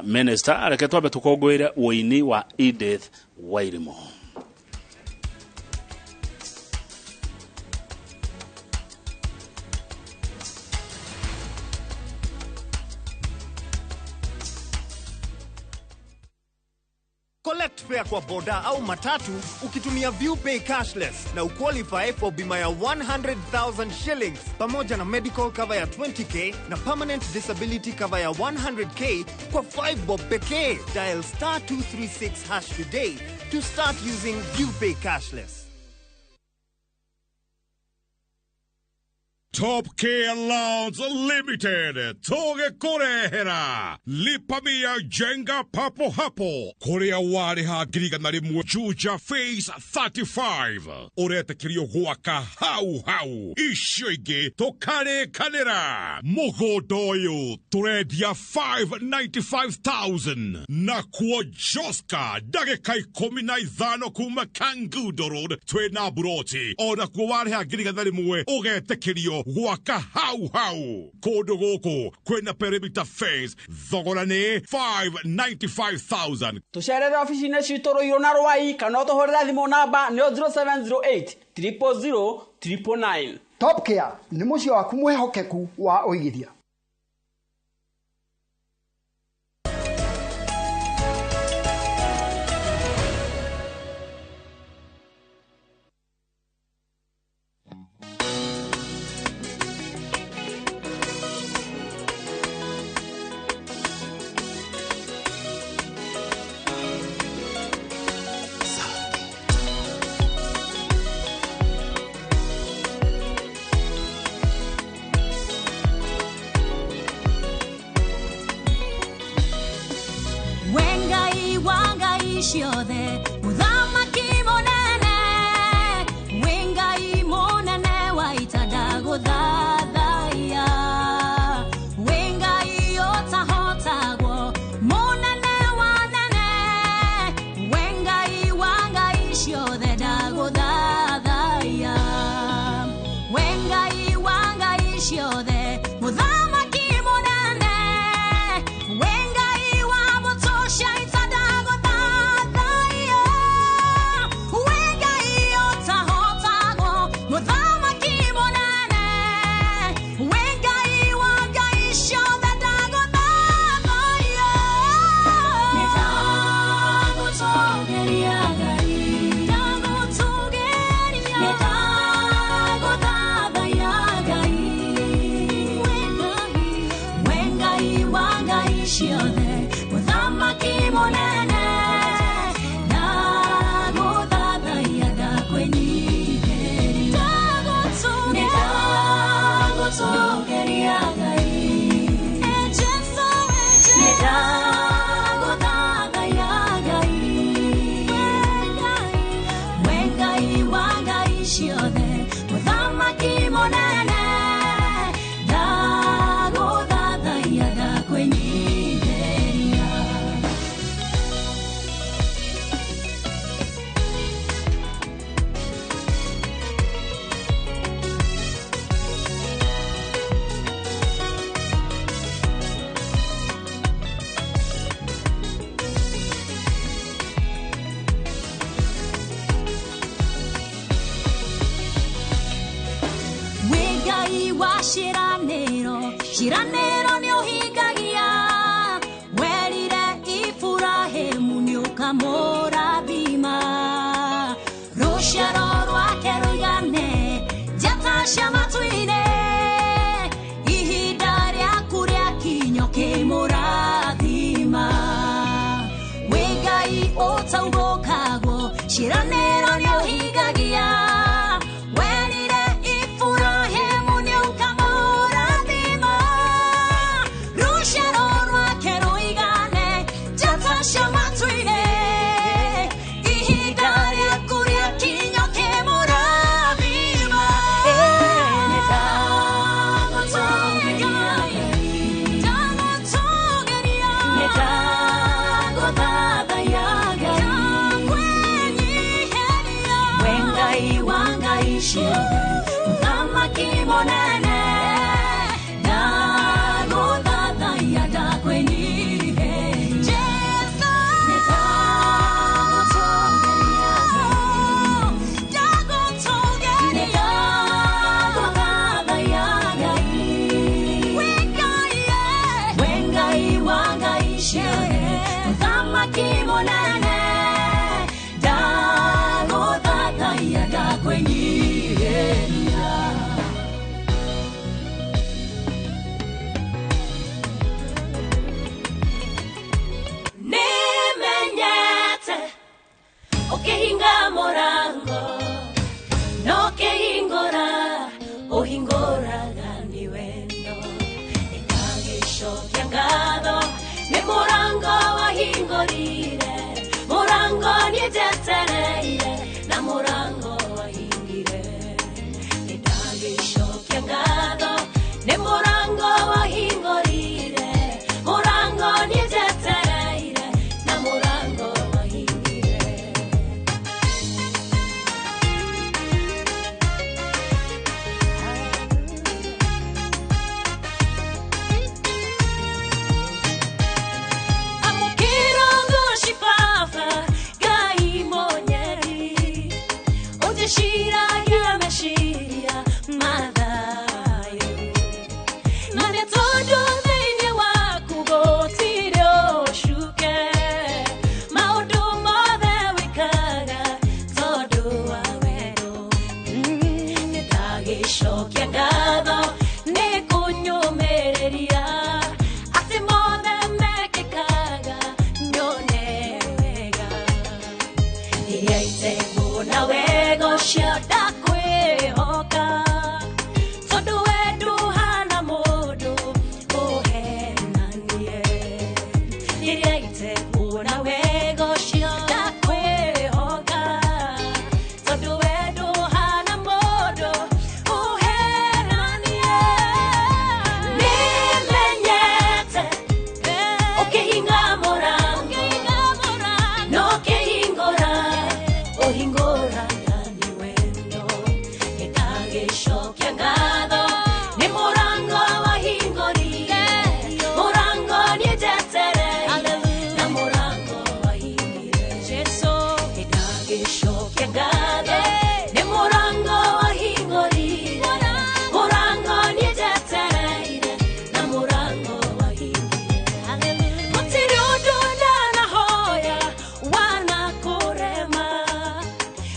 minister reke twambe tũkũngũĩre ũini wa Edith Wairimu. Collect fare kwa boda au matatu ukitumia ViewPay cashless na uqualify for bima ya 100,000 shillings pamoja na medical cover ya 20k na permanent disability cover ya 100k kwa 5 bob pekee. Dial *236# today to start using ViewPay cashless. Top Care Lounge Limited Toge Korehera Lipamia Jenga Papo Hapo Korea Wariha Griganari Chuja Phase 35 Oreta Kirio Huaka Hau Ishoige Tokare Kanera Mogo Doyo Toredia 595,000 Nakwa Joska Dagekai Kominai Dhano Kuma Kangudo Road Twena Broti Ora Kuwariha Griganari Mue Oreta Kirio Waka hau Kodogoko Kwena Perimeter Phase Zogorane 595,000 Tusherere officine chitoro yonaro wai kanoto horera thimo namba neo 0708 000 999. Top Care ni mucio waku mwehokeku wa oigithia. Shiode Mudama kimonene Wenga imonene Waitadago dadaya Wenga iota hotago Monene wanene Wenga iwanga ishiode dago dadaya Wenga iwanga ishiode Mudama kimonene Wenga iwabotosha itadago Shiranero ni ohigagia Werire ifurahe munyoka mora bima Rosharo rwake rugane Jatasha matuine Ihidari akuria kinyoke mora bima Wegai ota ubokago Shiranero ni ohigagia Mama kimonene na godada yada kweni Jesa neta togeria godada yada wengai wanga ishe Mama kimonene da godada yada kweni Morango, no que ingora, o ingora. Iriaite bona wego shada kwe hoka Todo wedu hana modo ohenanie Iriaite bona wego shada kwe hoka Todo wedu hana modo ohenanie Nimenyete okehinga mora no kehingora ohingora ni wendo etage shokya ngado ni morango wa hingori morango ni tetere na morango wa hingire jeso etage shokya ngado ni morango wa hingori morango ni tetere na morango wa hingire mutirudo na hoya wana kurema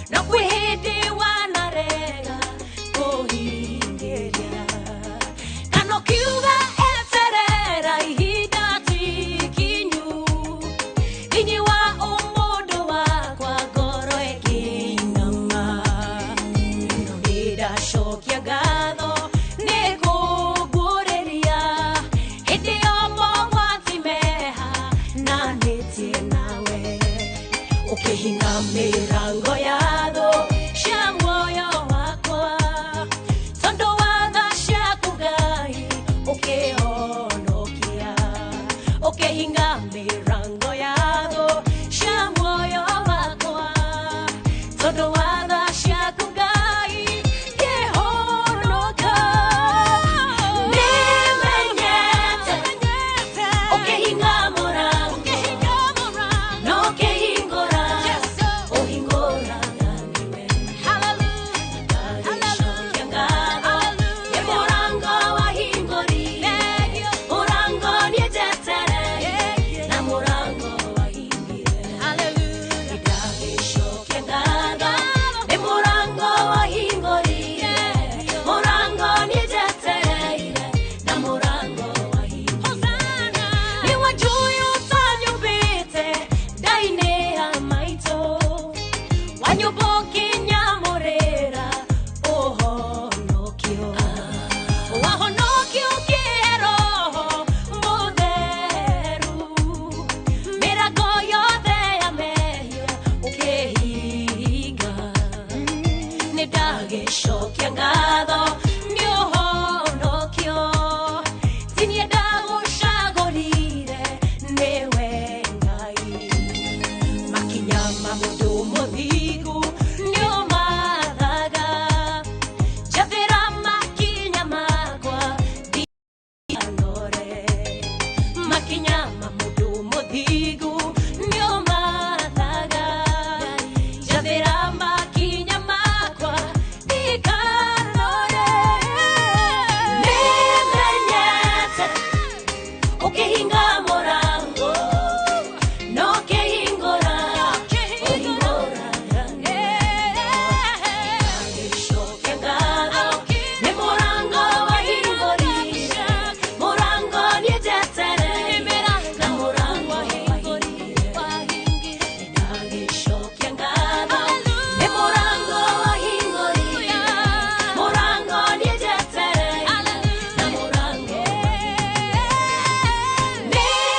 na kwihidi wana rega kuhingeria kano kiuga eterera ihida tikinyu inyi wa umudu wa kwa goro ekinama ida shokya gado nikugureria hidi omo watimeha na netie nawe ukihinga mirango yado sha moyo wakwa tondo wadha sha kugai ukihonokia ukihinga mirango yado sha moyo wakwa tondo wadha sha kugai ukihonoka nimenyete ukihinga mora no kehingora ohingora niwe hallelujah ni morango wa hingori morango ni tetere na morango wa hingire hallelujah idage shokya ngado ni morango wa hingori morango ni tetere na morango wa hingire ni wajuyo tanyubite daine ya maito wanyoboki nyamorera ohonokio wahonokio kiroho mutheru mirago yothe ya mehia ukihinga nidagicokya ngatho nĩ ũhonokio tinienda gũcagũrire nĩwe Ngai makinya ma mũndũ mũthingu nĩũmathaga njathĩra makinya makwa thianore makinya ma mũndũ mũthingu nĩũmathaga njathĩra makinya makwa thianore nimenyete ukihinga morango no kehingora ohingora shokya ngado ni morango wa hingori morango ni tetere na morango wa hingori shokya ngado ni morango wa hingori morango ni tetere na morango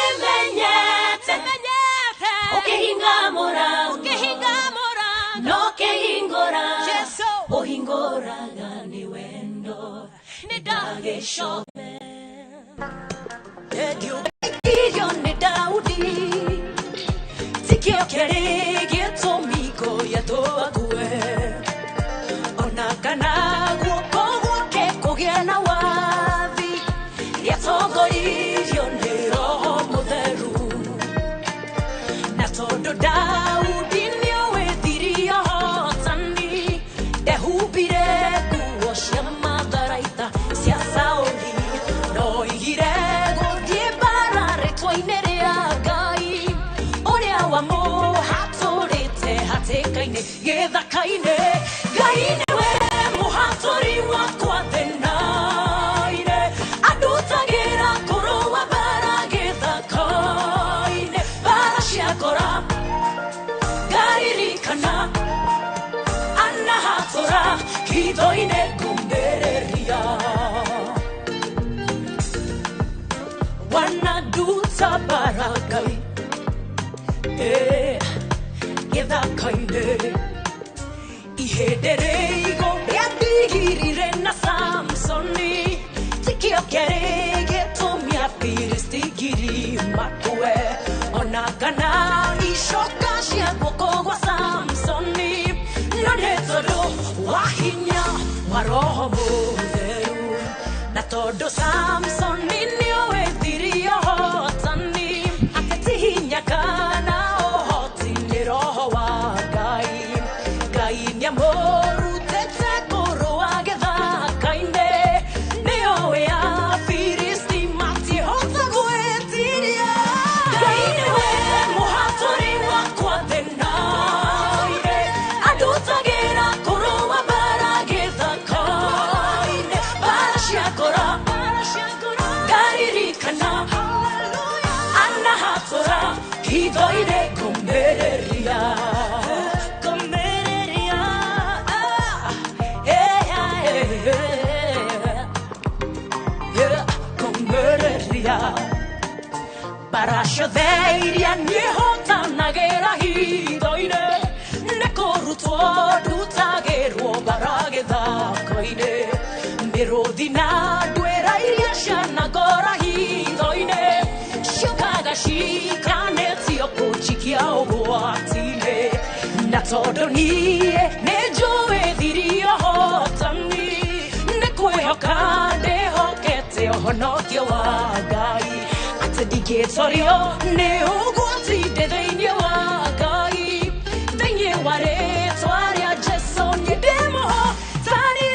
nimenyete ukihinga morango no kehingora ohingora ni wendo nidagicokya Irio ni Daudi tikio kerege tomiko ya toakue ona kana guoko gwake kũgĩa na wathi rĩatongorio nĩ Roho Mũtheru na tondũ Daudi nĩowĩthirie ũhotani ndehumbire nguo cia matharaita cia Saũli no oigire gũthiĩ mbara rĩtwa-inĩ rĩa Ngai ũrĩa wamũhatũrĩte hatĩka-inĩ gĩthaka-inĩ Ngai nĩwe mũhatũri wakwa thĩna-inĩ andutagĩra kũrũa mbara gĩthaka-inĩ mbara cia ngora Ngai Daririkana Anahatora Hidoine Kumbereria Wanaduta Baragai Geda Kainde Ihedereigo Yadigiri na Samsoni Tikio Kerege Tomia Piristigiri Makwe Onagana Ishoka Shiaboko wa Samsoni Nonetodo Wahinya Waroho Muderu Natodo Samsoni Nio Edirio Tani Akatihinya Kana Ohoti Niroho wa Gai Gai Nyamoru Tete Koro Ageda Kainde Neo Ea Firisti Mati Hota Guetiria Gainewe Mohatori Wakwa Denaire Adutagera Koro wa Barageda Kainde Barashiakora Garirikana Anahatora Hidoire Kumbereria Barasho deiria niehota nagera hidoine Nekoruto dutagero barageda koine Mirodina duera iria shana gora hidoine Shokaga shikane tioko chikia obuatine Natodo nie nejoe dirio hotani Nekwe hokade hokete ohonokyo wagai Digetorio ne ugoti de denya wagai denye ware twaria jeson ye demo tani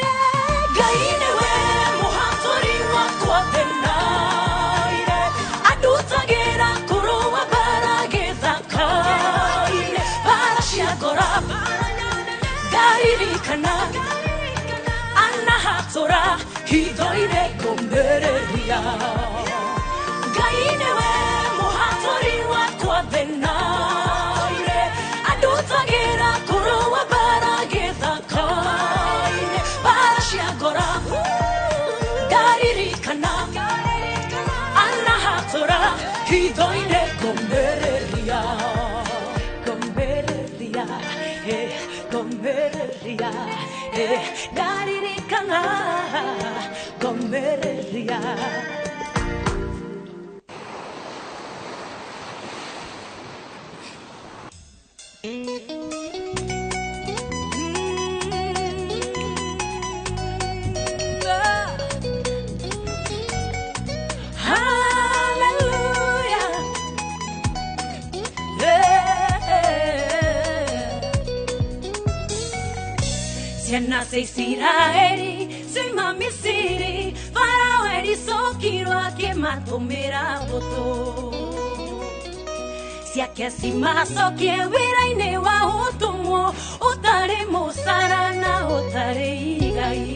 gaine we mohatori wakwa denaire adutagera kuruwa barageza kaine barashiagora gairikana anahatora hidoire kombereria Gainewe mohatori wakwa denaire adutagera kuruwa barageza kaine barashiagora garirikana anahatora hidoine kombereria garirikana kombereria Siena se Israeli, se mamisiri, farao eri sokiro ake matomera boto. Siake simaso ke wiraine wa utumo, otare mosarana otare igai.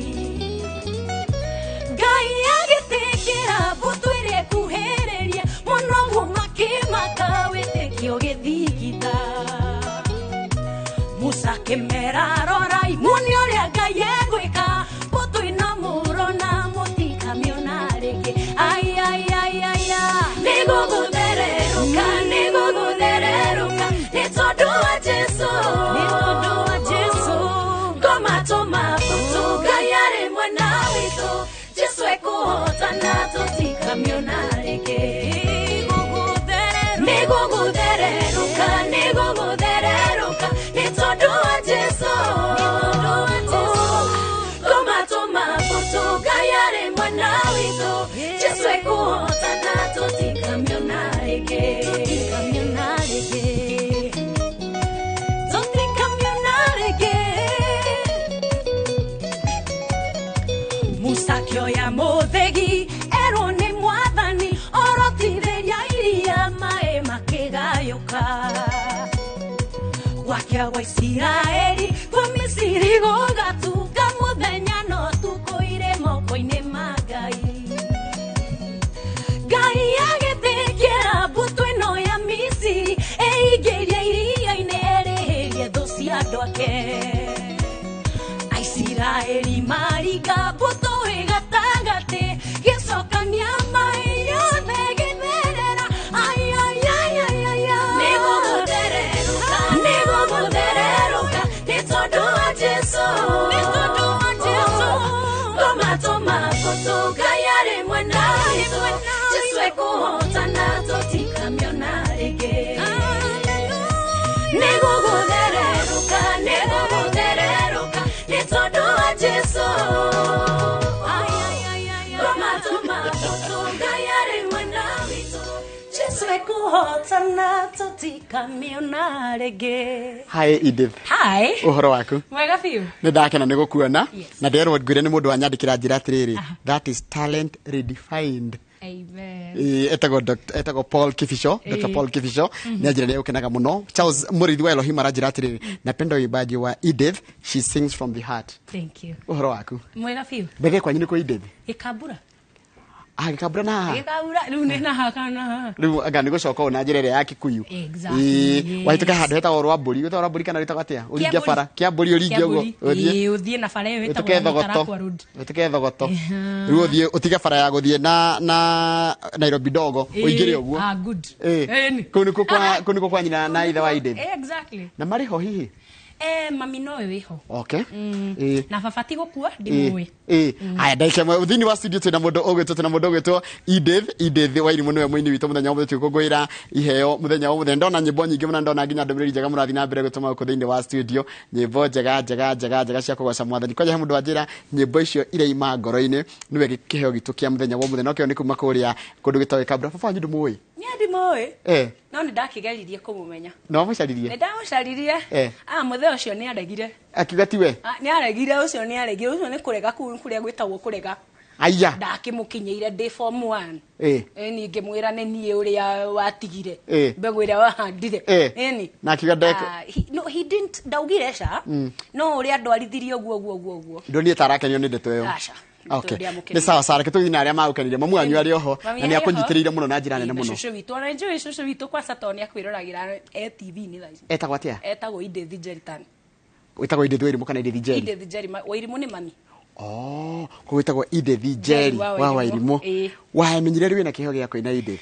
Gai agete kera boto ere kuhereria, mono makema kawe te kioge digita. Musa que merarorai muniore agayego eka poto inamuro na moti camionare que ay nego godereruka netodo a Jesu goma toma poto gayare mwana wito Jesu eko tanato ti camionare que nego godereruka netodo a Jesu goma toma poto gayare mwana wito Jesu eko tanato ti camionare que Musakyo ya modegi erone mwadhani orotire ya iria mae makegayoka Wakia wa Israeli kwa Misiri gogatuka muthenya no tukoire moko-ine magai Gai agetekera butu ino ya Misiri eigeria iria-ine ereheria thũ cia andũ ake Aisiraeli mariga mbuto ĩgatagatĩ gĩcokania maĩ yothe gĩtherera nĩgũgũthererũka nĩ tondũ wa Jesũ tũmatũma mbũtũ Ngai arĩ mwena witũ Jesũ ekũhotana tũtikamĩona rĩngĩ nĩgũgũthererũka nĩ tondũ wa Jesũ tũmatũma mbũtũ Ngai arĩ mwena witũ Jesũ ekũhotana tũtikamĩona rĩngĩ. Hi Edith. Hi. Uhoro waku? Mwega biũ. Nĩ ndakena nĩ gũkuona na nderwo ngwĩre nĩ mũndũ wanyandĩkĩra njĩra atĩrĩrĩ that is talent redefined. Amen. Etagwo Paul Kifisho, Dr. Paul Kifisho nĩ anjĩra nĩ ũkenaga mũno. Charles Mũrithi wa Elohim aranjĩra atĩrĩrĩ napenda uimbaji wa Edith, she sings from the heart. Thank you. Uhoro waku? Mwega biũ. Mbege kwanyu nĩ kũ Edith? Gĩkambura. Gĩkambura na haha? Gĩkambura rĩu nĩ na hakana. Rĩu anga nĩ gũcoka ona njĩra ĩrĩa ya Kikuyu. Exactly. Wahĩtũka handũ hetagwo rwa mbũri, wĩtagwo rwa mbũri kana wĩtagwo atĩa? Ũringe bara kĩa mbũri ũringe ũguo. Ũthiĩ na bara ĩyo ĩtagwo Mutarakwa Road. Ũtũke thogoto. Rĩu ũthiĩ ũtige bara ya gũthiĩ na Nairobi Dogo ũingĩre ũguo. Ah good. Kũu nĩkuo kwa nyina na ithe wa Edith. Exactly. Na marĩ ho hihi? Mami no wĩho. Okay. Na baba ti gũkua ndĩmũĩ. Aya ndagĩka ĩmwe thĩinĩ wa studio twĩna mũndũ ũgwĩtwo Edith wa irimũ nĩwe mũini witũ mũthenya wa mũthenya tũgũkũngũĩra iheo mũthenya wa mũthenya ndona nyĩmbo nyingĩ mũno ndona nginya ndũmĩrĩri njega mũno athi na mbere gũtũma gũkũ thĩinĩ wa studio nyĩmbo njega cia kũgoca mwathani kwaja he mũndũ wanjĩra nyĩmbo icio iraima ngoro-inĩ nĩwe kĩheo gitũ kĩa mũthenya wa mũthenya okĩo nĩ kuma kũrĩa kũndũ gĩtagwo Gĩkambura baba wanyu ndũmũĩ ndĩmũĩ no nĩ ndakĩgeririe kũmũmenya no mũcaririe nĩ ndamũcaririe mũthenya ũcio nĩ aregire akiuga tiwe nĩ aregire ũcio nĩ kũrega kũu kũrĩa gwĩtagwo kũrega aya ndakĩmũkinyĩire ndĩ form 1 ĩni ngĩmwĩra nĩ niĩ ũrĩa watigire mbegũ ĩrĩa wahandire ĩni na akiuga no he didn't ndaugire ca no ũrĩa ndwarithirie ũguo ndonire tarakenio nĩ ndeto ĩyo okay nĩ sawa sawa reke tũthiĩ na arĩa magũkenire mamu wanyu arĩ oho na nĩ akũnyitĩrĩire mũno na njĩra nene mũno cũcũ witũ ona njũĩ cũcũ witũ kwa sato nĩ akwĩroragĩra TV-inĩ thaa ici etagwo atĩa etagwo Edith Njeritan wĩtagwo Edith wa irimũ kana Edith Njeri Edith Njeri wa irimũ nĩ mami kũgwĩtagwo Edith Njeri wa irimũ wamenyire rĩu wĩna kĩheo gĩa kũina Edith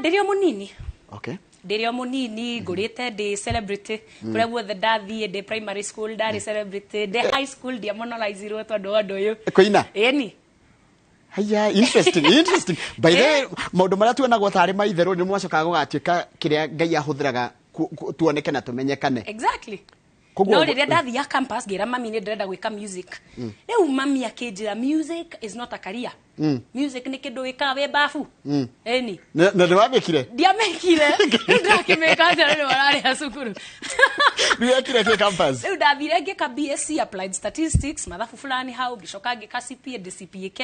ndĩrĩ o mũnini okay ndĩrĩ o mũnini ngũrĩte ndĩ celebrity kũrĩa guothe ndathiĩ ndĩ primary school ndarĩ celebrity ndĩ high school ndiamonolaizirwo tondũ wa ũndũ ũyũ kũina ĩni haya interesting by the way maũndũ marĩa tuonagwo tarĩ maitherũ nĩ mwacokaga gũgatuĩka kĩrĩa Ngai ahũthĩraga tuoneke na tũmenyekane exactly no rĩrĩa ndathiaga campus ngĩra mami nĩ ndĩrenda gwĩka music rĩu mami akĩnjĩra music is not a career music nĩ kĩndũ wĩkaga wĩ bafu ĩni na ndĩwamĩkire ndiamĩkire rĩu ndakĩmĩka nja rĩrĩa wararĩha cukuru rĩu ekire kĩ campus rĩu ndathire ngĩka BSc applied statistics mathabu fulani hau ngĩcoka ngĩka CPA DCPK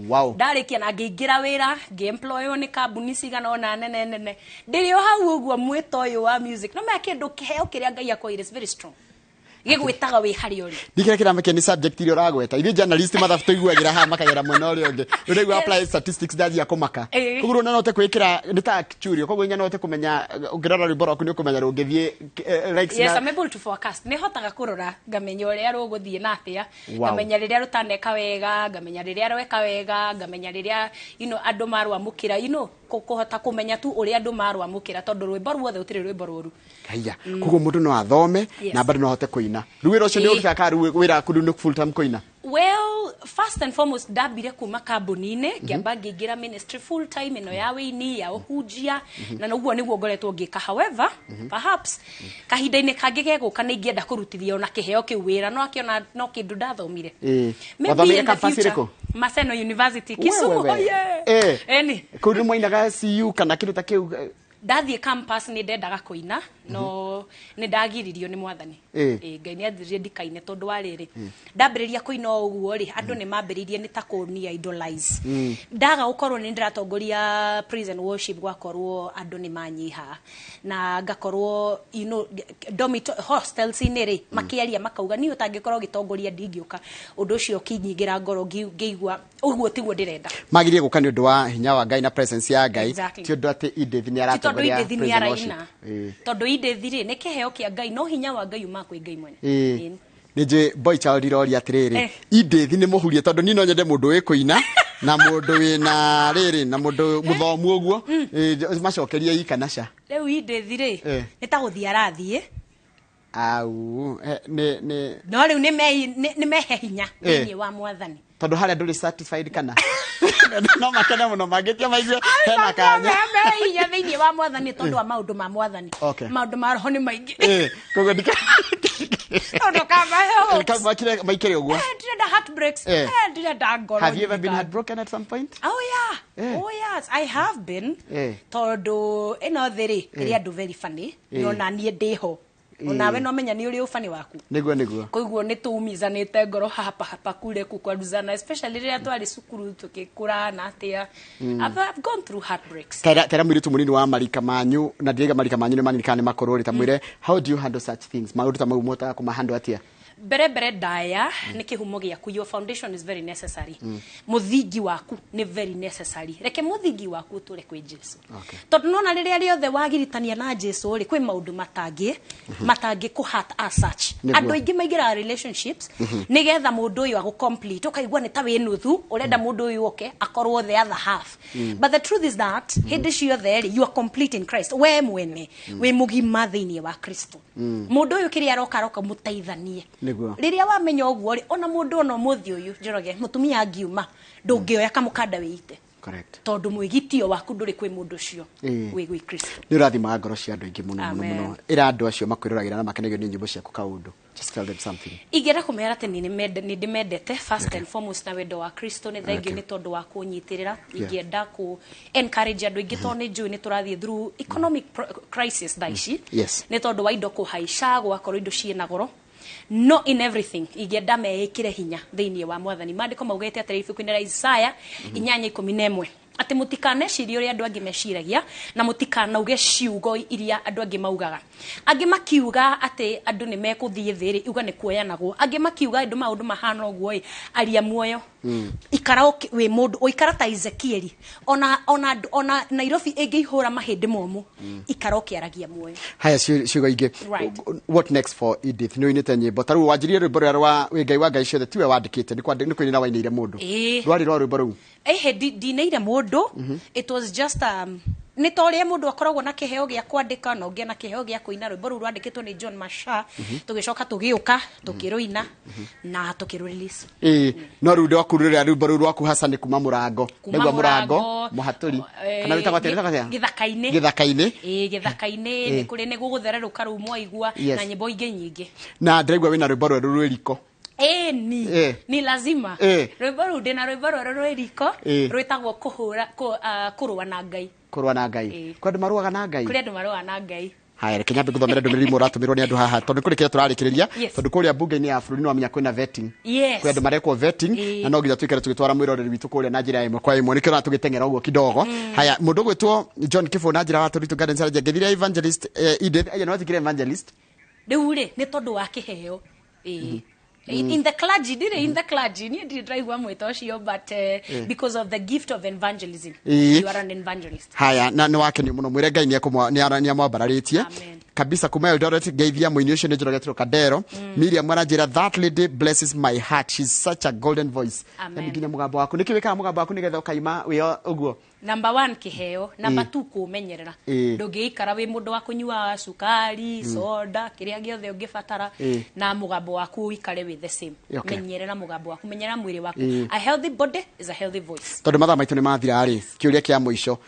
wow ndarĩkia na ngĩingĩra wĩra ngĩemploywo nĩ kambuni cigana ona nene ndĩrĩ o hau ũguo mwĩto ũyũ wa music no me kĩndũ kĩheo kĩrĩa Ngai akoire is very strong gĩgwĩtaga wĩ harĩa ũrĩ ndikĩra kĩrame nĩ subject iria ũragweta ithuĩ journalist mathabu tũiguagĩra haha makagera mwena ũrĩa ũngĩ rĩu apply statistics ndathiĩ kũmaka koguo no note kwĩkĩra nĩ ta actuary koguo nya note kũmenya ũngĩrora rwĩmbo rwaku nĩ ũkũmenya rũngĩthiĩ likes yes I'm able to forecast nĩ hotaga kũrora ngamenya ũrĩa rũgũthiĩ na atĩa ngamenya rĩrĩa rũtaneka wega ngamenya rĩrĩa rweka wega ngamenya rĩrĩa andũ marwamũkĩra kũhota kũmenya tu ũrĩa andũ marwamũkĩra tondũ rwĩmbo ruothe ũtirĩ rwĩmbo rũru haya koguo mũndũ no athome na bado no ahote kũina rĩu wĩra ũcio nĩ ũgĩka wĩra kũndũ nĩ full time kũina well first and foremost ndambire kuma kambuni-inĩ ngĩamba ngĩingĩra ministry full time ĩno ya wĩini ya ũhunjia na noguo nĩguo ngoretwo ngĩka however perhaps kahinda-inĩ kangĩ gegũka nĩ ingĩenda kũrutithia ona kĩheo kĩu wĩra no akĩona no kĩndũ ndathomire wathomire campus ĩrĩkũ Maseno University Kisumu ĩni kũu nĩ mwainaga CU kana kĩndũ ta kĩu ndathiĩ campus nĩ ndendaga kũina no nĩ ndagiririo nĩ mwathani Ngai nĩ anjĩrire ndikaine tondũ wa rĩrĩ ndambĩrĩria kũina ũguo rĩ andũ nĩ mambĩrĩirie nĩ ta kũni idolize ndaga gũkorwo nĩ ndĩratongoria praise and worship gwakorwo andũ nĩ manyiha na ngakorwo hostels-inĩ rĩ makĩaria makauga niĩ ũtangĩkorwo gĩtongoria ndingĩũka ũndũ ũcio ũkĩnyingĩra ngoro ngĩigua ũguo tiguo ndĩrenda magirie gũka nĩ ũndũ wa hinya wa Ngai na presence ya Ngai ti ũndũ atĩ Edith nĩ aratongoria praise and worship tondũ inde thire ne keheo kia Ngai no hinya wa Ngai uma kwĩ Ngai mwene nije boy child rori atiriri inde thi ni muhurie tondu ni no nyende mundu wi kuina na mundu wi na riri na mundu muthomu uguo macokerie ikanaca riu inde thire ni ta guthia rathie au ne no riu ni mehe hinya ni wa mwathani tondu haria nduri satisfied kana no makene muno magitia maigue hena kanya hinya thiini wa mwathani tondu wa maundu ma mwathani maundu ma roho ni maingi koguo ndika tondu kama kama maikire uguo ndira heartbreaks ndira ngoro. Have you ever been heartbroken at some point? Oh yes, I have been tondu ino thiri iri andu very funny no na nie ndiho onawe no menya ni uri ufani waku niguo koiguo ni tuumizanite ngoro hapa kule kukwaruzana especially ria twari cukuru tukikura na atia I've gone through heartbreaks tera mwiritu munini wa marika manyu na ndiga marika manyu ni manikane makorori tamwire how do you handle such things maundu ta mau mota kumahando atia bere daya ni kihumo giaku your foundation is very necessary muthingi waku ni very necessary reke muthingi waku tule kwi Jesu tondu nona riria riothe wagiritania na Jesu ri kwi maundu matangi ku heart as such andu aingi maigira relationships nigetha mundu uyu agu complete ukaigua ni ta wi nuthu urenda mundu uyu oke akorwo the other half but the truth is that hindi ciothe you are complete in Christ we mwene we mugima thiini wa Kristo mundu uyu kiria aroka mutaithanie riria wamenya uguo ri ona mundu ono muthi uyu njoroge mutumia angiuma ndungioya kamukanda wiite correct tondu mwigitio waku nduri kwi mundu cio wi gwi Kristo ni urathima ngoro cia andu ingi muno ira andu acio makwiruragira na makenegio ni nyimbo cia kukaundu just tell them something igera kumera ati ni ndimendete first and foremost na wendo wa Kristo ni thangi ni tondu wa kunyitirira ingienda ku encourage andu ingi tondu njui ni turathie through economic crisis daici ni tondu wa indo kuhaica gwakorwo indo ciena goro no in everything igenda meikire hinya thiini wa mwathani mandiko maugete atiri ibuku-ini ra Isaya 8:11 ati mutikanecirie uria andu angi meciragia na mutikanauge ciugo iria andu angi maugaga angi makiuga ati andu ni mekuthie thiri uga ni kuoyanagwo angi makiuga andu maundu mahana uguo aria muoyo ikara we mundu oikara ta Ezekieli ona Nairobi ingihura mahindi momu ikara kiaragia muoyo haya ciugo ingi what next for Edith no inete nyimbo taru wanjirie rwimbo rwa Ngai wa Ngai ciothe tiwe wandikite ni kwina wainire mundu rwari rwimbo ru dineire mundu it was just ni torie mundu akoragwo na kiheo gia kwandika no ngia na kiheo gia kuina rwimbo ru rwandikitwo ni John Masha tugicoka tugiuka tukiruina na tukirelease no ru ndo kurira rwimbo ru rwaku Hassan kuma murango nigwa murango muhaturi kana witagwa tere githakaine ni kuri ni guguthererũka ru mwaigua na nyimbo ingi nyingi na ndiraigua wina rwimbo rweru rwiriko ni lazima rwimbo ru ndina rwimbo rweru rwiriko rwitagwo kurua na Ngai kwa ndu maruaga na Ngai kuri andu maruaga na Ngai haya reke nyambe guthomera ndumiriri muratumirwo ni andu haha tondu kuri kire turarikiria tondu kuria bunge-ini ya bururi no amenya kwina vetting kuri andu marekwo vetting na no nginya twikare tugitwara mwiroreri witu kuria na njira imwe kwa imwe nikira tugitengera uguo kidogo haya mundu gwitwo John Kifo na njira wa turitu garden sarja ngethira evangelist Edith aya no thikire evangelist riu ni tondu wa kiheo in the clergy ni ndiraigua mwito cio but because of the gift of evangelism you are an evangelist haya na ni wake ni muno mwire Ngai ni amwambararitie kabisa kuma Eldoret geithia muini ucio ni Njoroge Kadero Miriam Mwanajira that lady blesses my heart she's such a golden voice na nginya mugambo waku nikiwika mugambo waku nigetha ukaima wio uguo number 1 kiheo number 2 kumenyerera ndungiikara wi mundu wa kunyua sukari soda kiria giothe ungibatara na mugambo waku ikare with the same menyerera mugambo waku menyerera mwiri waku a healthy body is a healthy voice tondu mathaa maitu ni mathira ari kiuria kia muico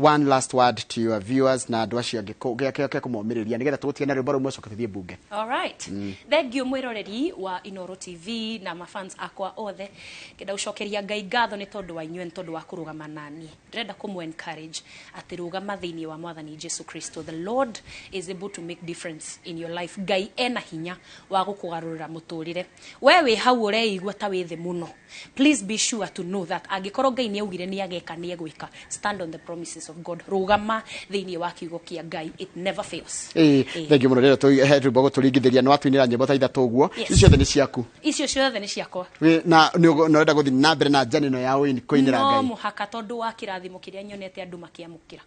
one last word to your viewers na andu acio angike kumomiriria nigetha tugutige na rwimbo rumwe coka tuthie bunge all right thank you mwiroreri wa iNooro TV na mafans akwa othe kenda ucokeria Ngai ngatho ni tondu wa inywe tondu wa kurugama nani ndrenda kumu encourage ati rugama thiini wa mwathani Jesu Kristo the Lord is able to make difference in your life Ngai ena hinya wa gukugarurira muturire wewe hau ureigua ta withe muno please be sure to know that angikorwo Ngai ni augire ni ageka ni egwika stand on the promises promise of God. Rugama thiini wa kiugo kia Ngai, it never fails. Thank you muno rero tu head bogo turingithĩria no atwinira nyĩmbo ta ithatũ ũguo icio the ni ciaku icio ciothe ni ciakwa na no renda guthi na mbere na njani no ya kuinira Ngai no muhaka tondu wa kirathimo kiria nyonete andu makiamukira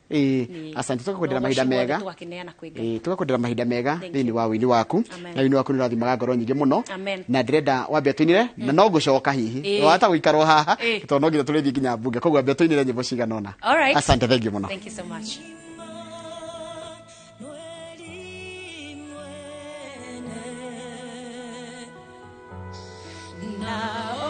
asante tukakwendera mahinda mega tukakwendera mahinda mega thiini wa wini waku na wini waku ni rathimaga ngoro nyingi muno na ndirenda wambe twinire na no gucoka hihi wata guikarwo haha tondu no nginya turithi nginya mbunge koguo wambe twinire nyĩmbo cigana ona asante thank you muno thank you so much Now,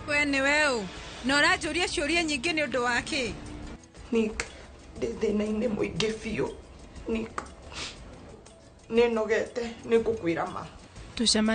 We nĩ weũ na ũranjũria ciũria nyingĩ nĩ ũndũ wa kĩ? Nick, ndĩ thĩna-inĩ mũingĩ biũ. Nick, nĩ nogete nĩ ngũkwĩra ma. Tũcemanie